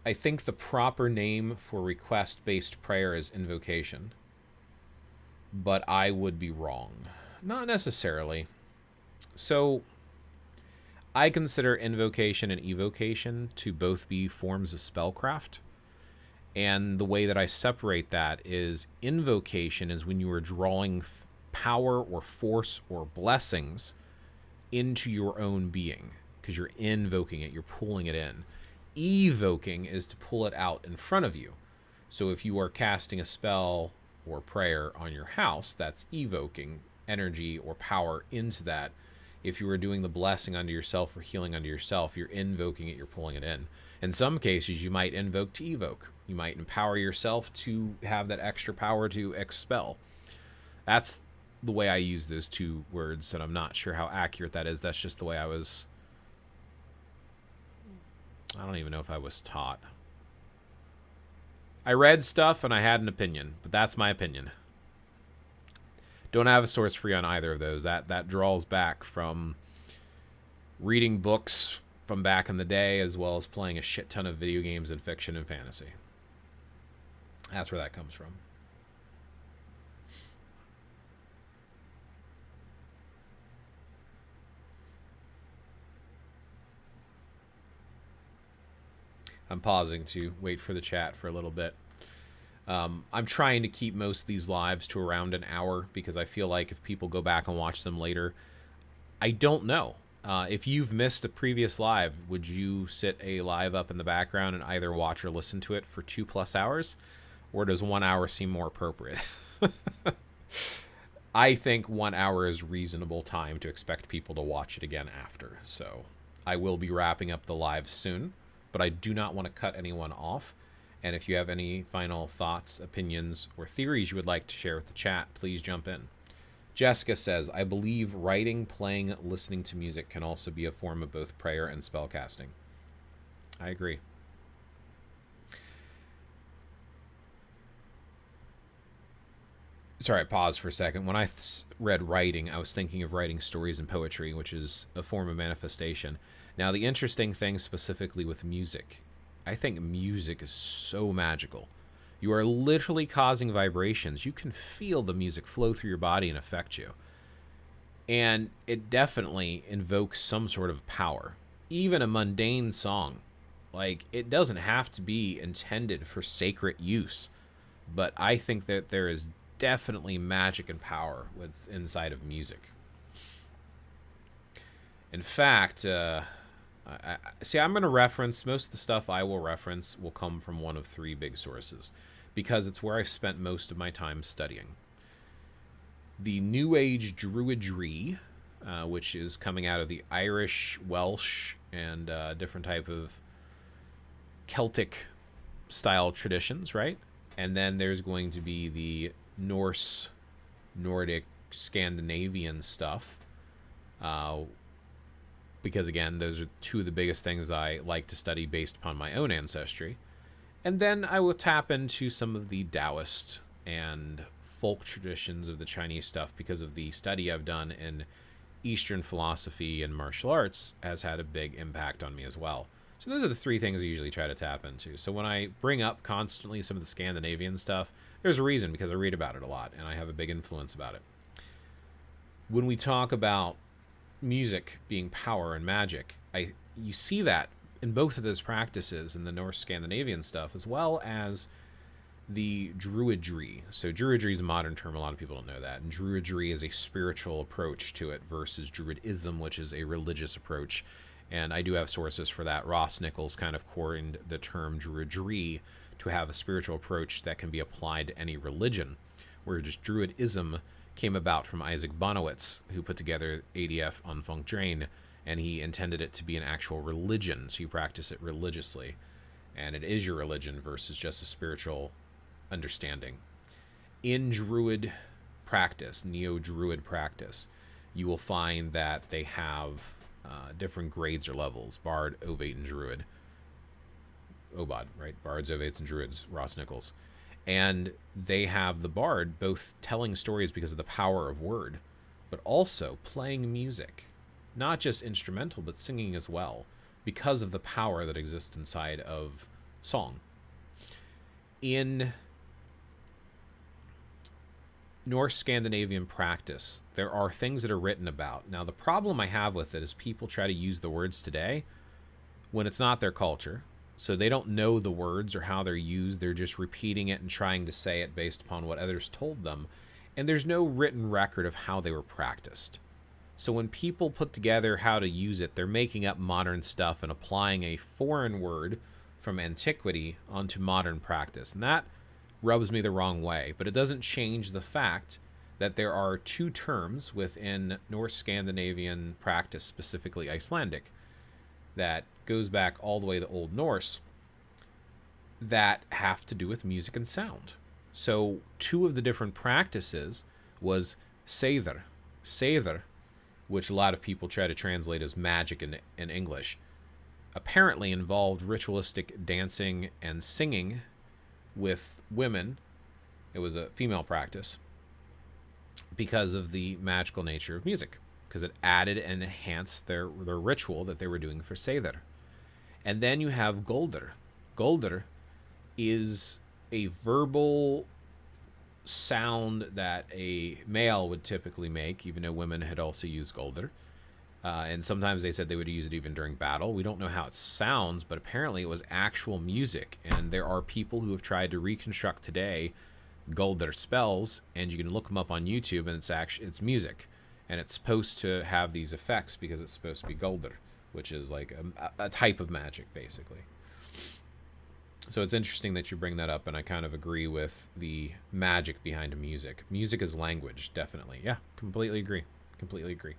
I think the proper name for request-based prayer is invocation, but I would be wrong. Not necessarily. So I consider invocation and evocation to both be forms of spellcraft. And the way that I separate that is invocation is when you are drawing power or force or blessings into your own being, because you're invoking it, you're pulling it in. Evoking is to pull it out in front of you. So if you are casting a spell or prayer on your house, that's evoking energy or power into that. If you were doing the blessing unto yourself or healing unto yourself, you're invoking it, you're pulling it in. In some cases, you might invoke to evoke. You might empower yourself to have that extra power to expel. That's the way I use those two words, and I'm not sure how accurate that is. That's just the way I don't even know if I was taught. I read stuff and I had an opinion, but that's my opinion. Don't have a source free on either of those. That draws back from reading books from back in the day, as well as playing a shit ton of video games in fiction and fantasy. That's where that comes from. I'm pausing to wait for the chat for a little bit. I'm trying to keep most of these lives to around an hour because I feel like if people go back and watch them later, I don't know. If you've missed a previous live, would you sit a live up in the background and either watch or listen to it for 2+ hours? Or does 1 hour seem more appropriate? I think 1 hour is reasonable time to expect people to watch it again after. So I will be wrapping up the live soon, but I do not want to cut anyone off. And if you have any final thoughts, opinions, or theories you would like to share with the chat, please jump in. Jessica says, I believe writing, playing, listening to music can also be a form of both prayer and spellcasting. I agree. Sorry, I paused for a second. When I read writing, I was thinking of writing stories and poetry, which is a form of manifestation. Now, the interesting thing specifically with music, I think music is so magical. You are literally causing vibrations. You can feel the music flow through your body and affect you. And it definitely invokes some sort of power. Even a mundane song. Like, it doesn't have to be intended for sacred use. But I think that there is definitely magic and power with inside of music. In fact, I'm going to reference, most of the stuff I will reference will come from one of 3 big sources, because it's where I've spent most of my time studying. the New Age druidry, which is coming out of the Irish, Welsh, and different type of Celtic style traditions, right? And then there's going to be the Norse, Nordic, Scandinavian stuff. Because again, those are two of the biggest things I like to study based upon my own ancestry. And then I will tap into some of the Taoist and folk traditions of the Chinese stuff, because of the study I've done in Eastern philosophy and martial arts has had a big impact on me as well. So those are the three things I usually try to tap into. So when I bring up constantly some of the Scandinavian stuff, there's a reason, because I read about it a lot and I have a big influence about it. When we talk about music being power and magic, you see that in both of those practices, in the Norse Scandinavian stuff, as well as the druidry. So druidry is a modern term. A lot of people don't know that. And druidry is a spiritual approach to it versus druidism, which is a religious approach. And I do have sources for that. Ross Nichols kind of coined the term druidry to have a spiritual approach that can be applied to any religion, whereas druidism came about from Isaac Bonowitz, who put together ADF on Funk Drain, and he intended it to be an actual religion, so you practice it religiously, and it is your religion versus just a spiritual understanding. In Druid practice, Neo-Druid practice, you will find that they have different grades or levels: Bard, Ovate, and Druid. Obod, right? Bards, Ovates, and Druids, Ross Nichols. And they have the Bard both telling stories because of the power of word, but also playing music. Not just instrumental, but singing as well, because of the power that exists inside of song. In Norse Scandinavian practice, there are things that are written about. Now, the problem I have with it is people try to use the words today when it's not their culture. So they don't know the words or how they're used. They're just repeating it and trying to say it based upon what others told them. And there's no written record of how they were practiced. So when people put together how to use it, they're making up modern stuff and applying a foreign word from antiquity onto modern practice. And that rubs me the wrong way. But it doesn't change the fact that there are two terms within Norse Scandinavian practice, specifically Icelandic, that goes back all the way to Old Norse, that have to do with music and sound. So two of the different practices was seidr, which a lot of people try to translate as magic in English, apparently involved ritualistic dancing and singing with women. It was a female practice because of the magical nature of music, because it added and enhanced their ritual that they were doing for seidr. And then you have Goldr. Goldr is a verbal sound that a male would typically make, even though women had also used Goldr. And sometimes they said they would use it even during battle. We don't know how it sounds, but apparently it was actual music. And there are people who have tried to reconstruct today Goldr spells, and you can look them up on YouTube, and it's music. And it's supposed to have these effects because it's supposed to be Goldr, which is like a type of magic, basically. So it's interesting that you bring that up, and I kind of agree with the magic behind music. Music is language, definitely. Yeah, completely agree. Completely agree.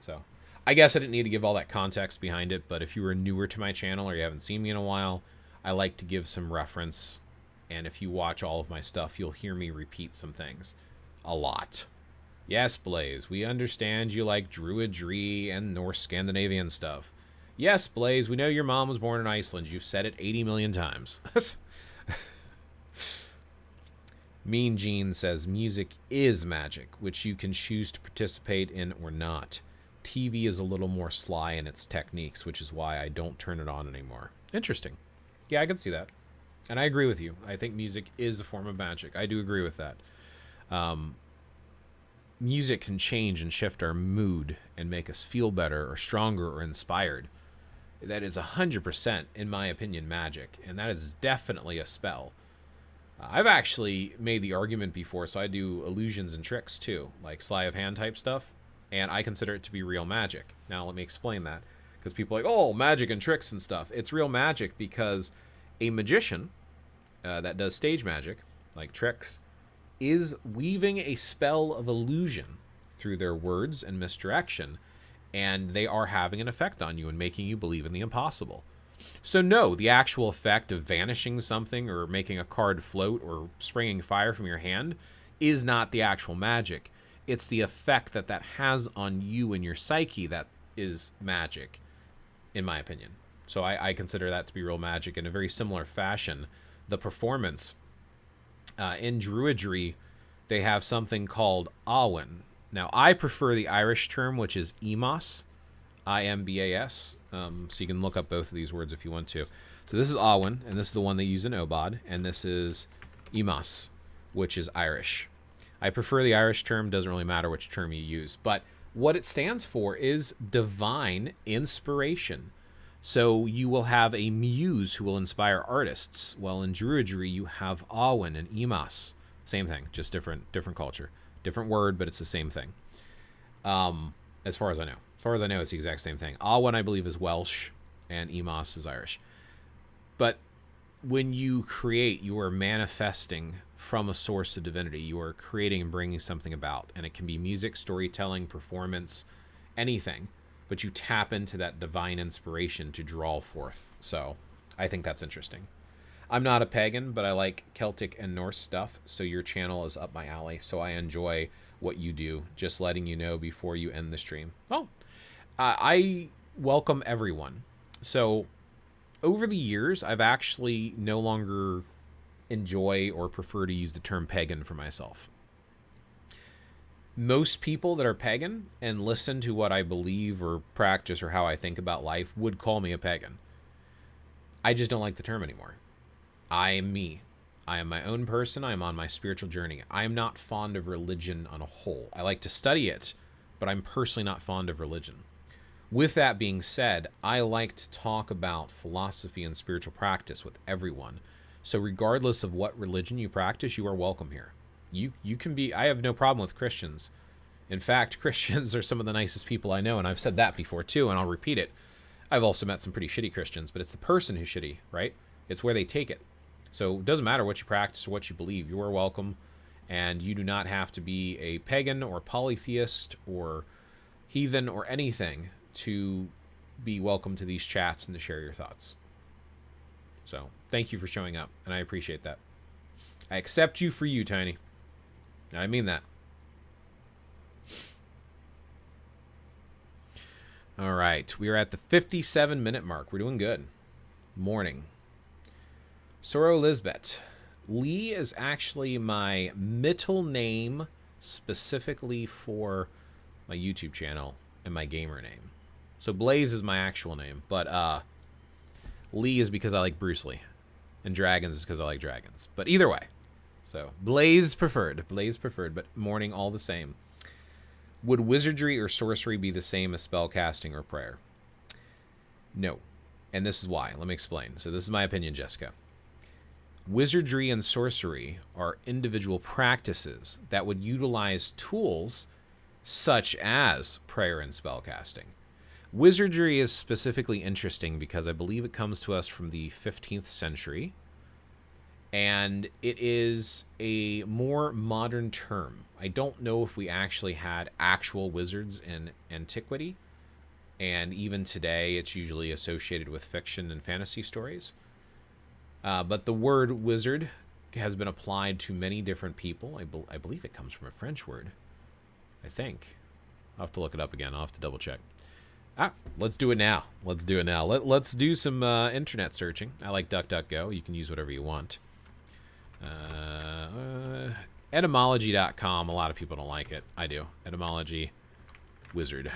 So I guess I didn't need to give all that context behind it, but if you were newer to my channel or you haven't seen me in a while, I like to give some reference. And if you watch all of my stuff, you'll hear me repeat some things a lot. Yes, Blaze, we understand you like druidry and Norse Scandinavian stuff. Yes, Blaze, we know your mom was born in Iceland. You've said it 80 million times. Mean Gene says, music is magic, which you can choose to participate in or not. TV is a little more sly in its techniques, which is why I don't turn it on anymore. Interesting. Yeah, I can see that. And I agree with you. I think music is a form of magic. I do agree with that. Music can change and shift our mood and make us feel better or stronger or inspired. That is 100%, in my opinion, magic. And that is definitely a spell. I've actually made the argument before, so I do illusions and tricks too, like sleight of hand type stuff, and I consider it to be real magic. Now let me explain that, because people are like, oh, magic and tricks and stuff. It's real magic because a magician that does stage magic, like tricks, is weaving a spell of illusion through their words and misdirection, and they are having an effect on you and making you believe in the impossible. So no, the actual effect of vanishing something or making a card float or springing fire from your hand is not the actual magic. It's the effect that that has on you and your psyche that is magic, in my opinion. So I consider that to be real magic. In a very similar fashion, the performance in druidry, they have something called Awen. Now, I prefer the Irish term, which is Imbas, Imbas. So you can look up both of these words if you want to. So this is Awen, and this is the one they use in Obod, and this is Imbas, which is Irish. I prefer the Irish term. Doesn't really matter which term you use, but what it stands for is divine inspiration. So you will have a muse who will inspire artists. Well, in druidry, you have Awen and Imbas. Same thing, just different culture. Different word, but it's the same thing. As far as I know. As far as I know, it's the exact same thing. Awen, I believe, is Welsh, and Imbas is Irish. But when you create, you are manifesting from a source of divinity. You are creating and bringing something about. And it can be music, storytelling, performance, anything. But you tap into that divine inspiration to draw forth. So I think that's interesting. I'm not a pagan, but I like Celtic and Norse stuff, so your channel is up my alley. So I enjoy what you do. Just letting you know before you end the stream. Oh, I welcome everyone. So over the years, I've actually no longer enjoy or prefer to use the term pagan for myself. Most people that are pagan and listen to what I believe or practice or how I think about life would call me a pagan. I just don't like the term anymore. I am me. I am my own person. I am on my spiritual journey. I am not fond of religion on a whole. I like to study it, but I'm personally not fond of religion. With that being said, I like to talk about philosophy and spiritual practice with everyone. So regardless of what religion you practice, you are welcome here. You can be, I have no problem with Christians. In fact, Christians are some of the nicest people I know, and I've said that before too, and I'll repeat it. I've also met some pretty shitty Christians, but it's the person who's shitty, right? It's where they take it. So it doesn't matter what you practice or what you believe. You are welcome, and you do not have to be a pagan or polytheist or heathen or anything to be welcome to these chats and to share your thoughts. So thank you for showing up, and I appreciate that. I accept you for you, Tiny. I mean that. All right, we are at the 57-minute mark. We're doing good. Morning. Soro Lisbeth. Lee is actually my middle name specifically for my YouTube channel and my gamer name. So Blaze is my actual name, but Lee is because I like Bruce Lee, and Dragons is because I like dragons. But either way. So, Blaze preferred, but morning all the same. Would wizardry or sorcery be the same as spellcasting or prayer? No. And this is why. Let me explain. So this is my opinion, Jessica. Wizardry and sorcery are individual practices that would utilize tools such as prayer and spellcasting. Wizardry is specifically interesting because I believe it comes to us from the 15th century. And it is a more modern term. I don't know if we actually had actual wizards in antiquity. And even today, it's usually associated with fiction and fantasy stories. But the word wizard has been applied to many different people. I believe it comes from a French word. I think. I'll have to look it up again. I'll have to double check. Let's do it now. Let's do it now. Let's do some internet searching. I like DuckDuckGo. You can use whatever you want. Etymology.com. A lot of people don't like it. I do. Etymology wizard.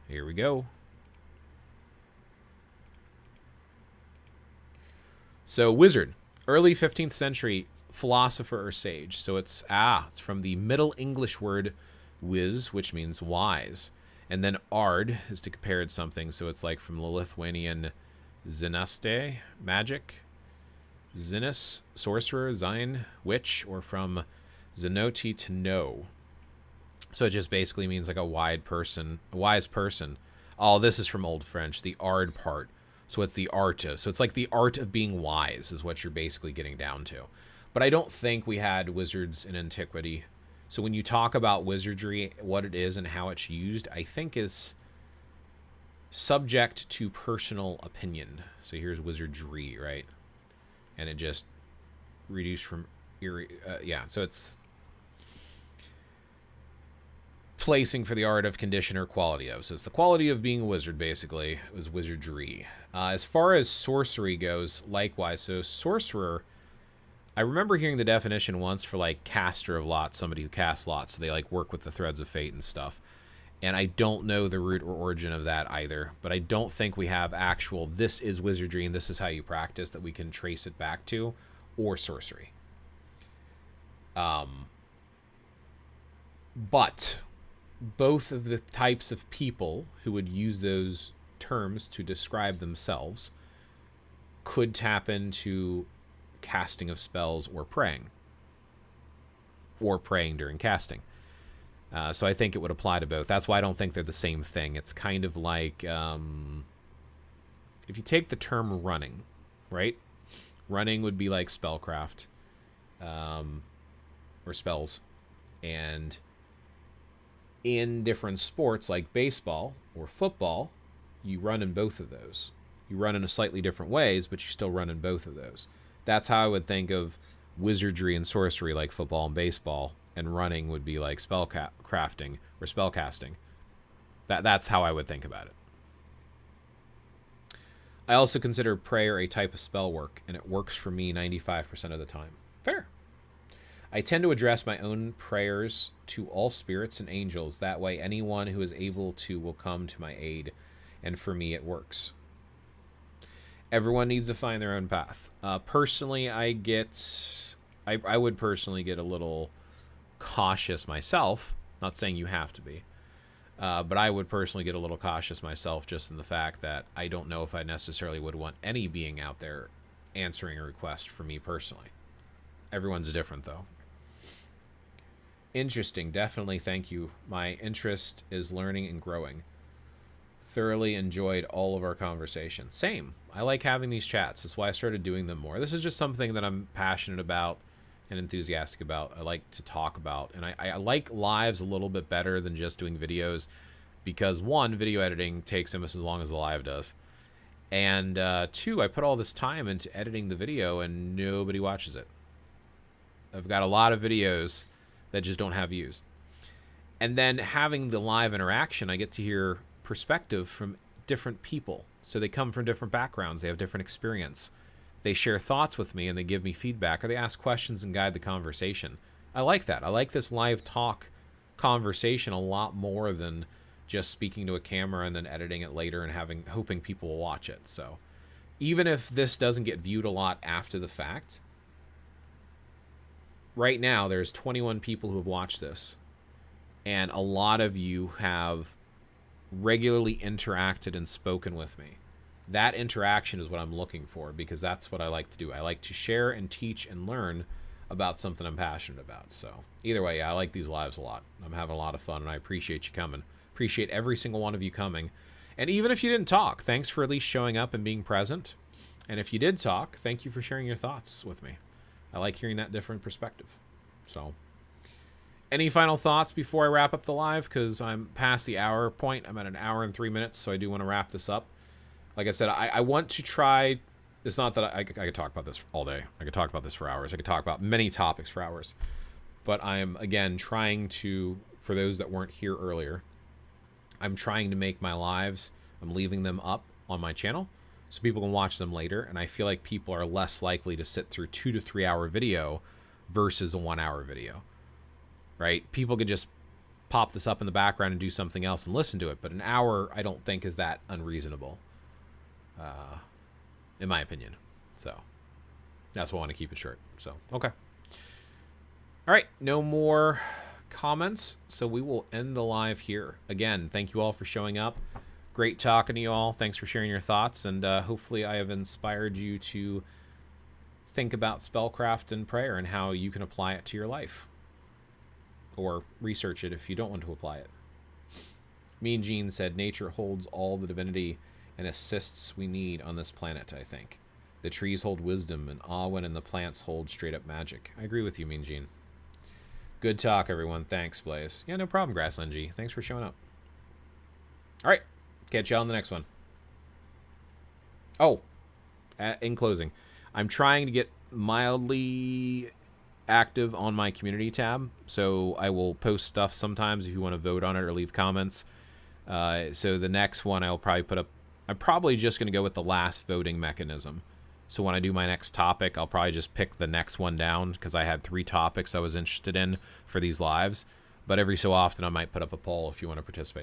Here we go. So wizard, early 15th century philosopher or sage. So it's from the Middle English word wiz, which means wise, and then ard is to compare it something. So it's like from the Lithuanian zinaste, magic. Zinus, sorcerer, Zine, witch, or from zinoti, to know. So it just basically means like a wise person. Oh, this is from Old French, the ard part. So it's the art of. So it's like the art of being wise is what you're basically getting down to. But I don't think we had wizards in antiquity. So when you talk about wizardry, what it is and how it's used, I think is subject to personal opinion. So here's wizardry, right? And it just reduced from yeah, so it's placing for the art of, condition, or quality of. So it's the quality of being a wizard, basically. It was wizardry. As far as sorcery goes, likewise. So sorcerer, I remember hearing the definition once for like caster of lots, somebody who casts lots. So they like work with the threads of fate and stuff. And I don't know the root or origin of that either. But I don't think we have actual, this is wizardry and this is how you practice, that we can trace it back to, or sorcery. But both of the types of people who would use those terms to describe themselves could tap into casting of spells or praying during casting. So I think it would apply to both. That's why I don't think they're the same thing. It's kind of like if you take the term running, right? Running would be like spellcraft or spells. And in different sports like baseball or football, you run in both of those. You run in a slightly different ways, but you still run in both of those. That's how I would think of wizardry and sorcery, like football and baseball, and running would be like spellcrafting or spellcasting. That's how I would think about it. I also consider prayer a type of spell work, and it works for me 95% of the time. Fair. I tend to address my own prayers to all spirits and angels. That way, anyone who is able to will come to my aid, and for me, it works. Everyone needs to find their own path. Personally, I would personally get a little cautious myself. Not saying you have to be, but I would personally get a little cautious myself, just in the fact that I don't know if I necessarily would want any being out there answering a request for me personally. Everyone's different, though. Interesting. Definitely. Thank you. My interest is learning and growing. Thoroughly enjoyed all of our conversations. Same. I like having these chats. That's why I started doing them more. This is just something that I'm passionate about and enthusiastic about. I like to talk about. And I like lives a little bit better than just doing videos, because one, video editing takes almost as long as the live does. And two, I put all this time into editing the video and nobody watches it. I've got a lot of videos that just don't have views. And then having the live interaction, I get to hear perspective from different people. So they come from different backgrounds. They have different experience. They share thoughts with me and they give me feedback, or they ask questions and guide the conversation. I like that. I like this live talk conversation a lot more than just speaking to a camera and then editing it later and hoping people will watch it. So even if this doesn't get viewed a lot after the fact, right now there's 21 people who have watched this, and a lot of you have regularly interacted and spoken with me. That interaction is what I'm looking for, because that's what I like to do. I like to share and teach and learn about something I'm passionate about. So either way, yeah, I like these lives a lot. I'm having a lot of fun, and I appreciate you coming. Appreciate every single one of you coming. And even if you didn't talk, thanks for at least showing up and being present. And if you did talk, thank you for sharing your thoughts with me. I like hearing that different perspective. So any final thoughts before I wrap up the live? Because I'm past the hour point. I'm at an hour and 3 minutes, so I do want to wrap this up. Like I said, I want to try. It's not that I could talk about this all day. I could talk about this for hours. I could talk about many topics for hours. But I am, again, trying to, for those that weren't here earlier, I'm trying to make my lives, I'm leaving them up on my channel so people can watch them later. And I feel like people are less likely to sit through 2 to 3 hour video versus a 1 hour video, right? People could just pop this up in the background and do something else and listen to it. But an hour, I don't think is that unreasonable, in my opinion. So that's why I want to keep it short. So, okay. All right. No more comments. So we will end the live here. Again, thank you all for showing up. Great talking to you all. Thanks for sharing your thoughts. And hopefully I have inspired you to think about spellcraft and prayer and how you can apply it to your life, or research it if you don't want to apply it. Mean Gene said, nature holds all the divinity and assists we need on this planet, I think. The trees hold wisdom, and Awen and the plants hold straight-up magic. I agree with you, Mean Gene. Good talk, everyone. Thanks, Blaze. Yeah, no problem, Grassland G. Thanks for showing up. All right. Catch y'all on the next one. Oh, in closing, I'm trying to get mildly active on my community tab, so I will post stuff sometimes if you want to vote on it or leave comments. So the next one I'll probably put up, I'm probably just going to go with the last voting mechanism. So when I do my next topic, I'll probably just pick the next one down, because I had 3 topics I was interested in for these lives. But every so often I might put up a poll if you want to participate.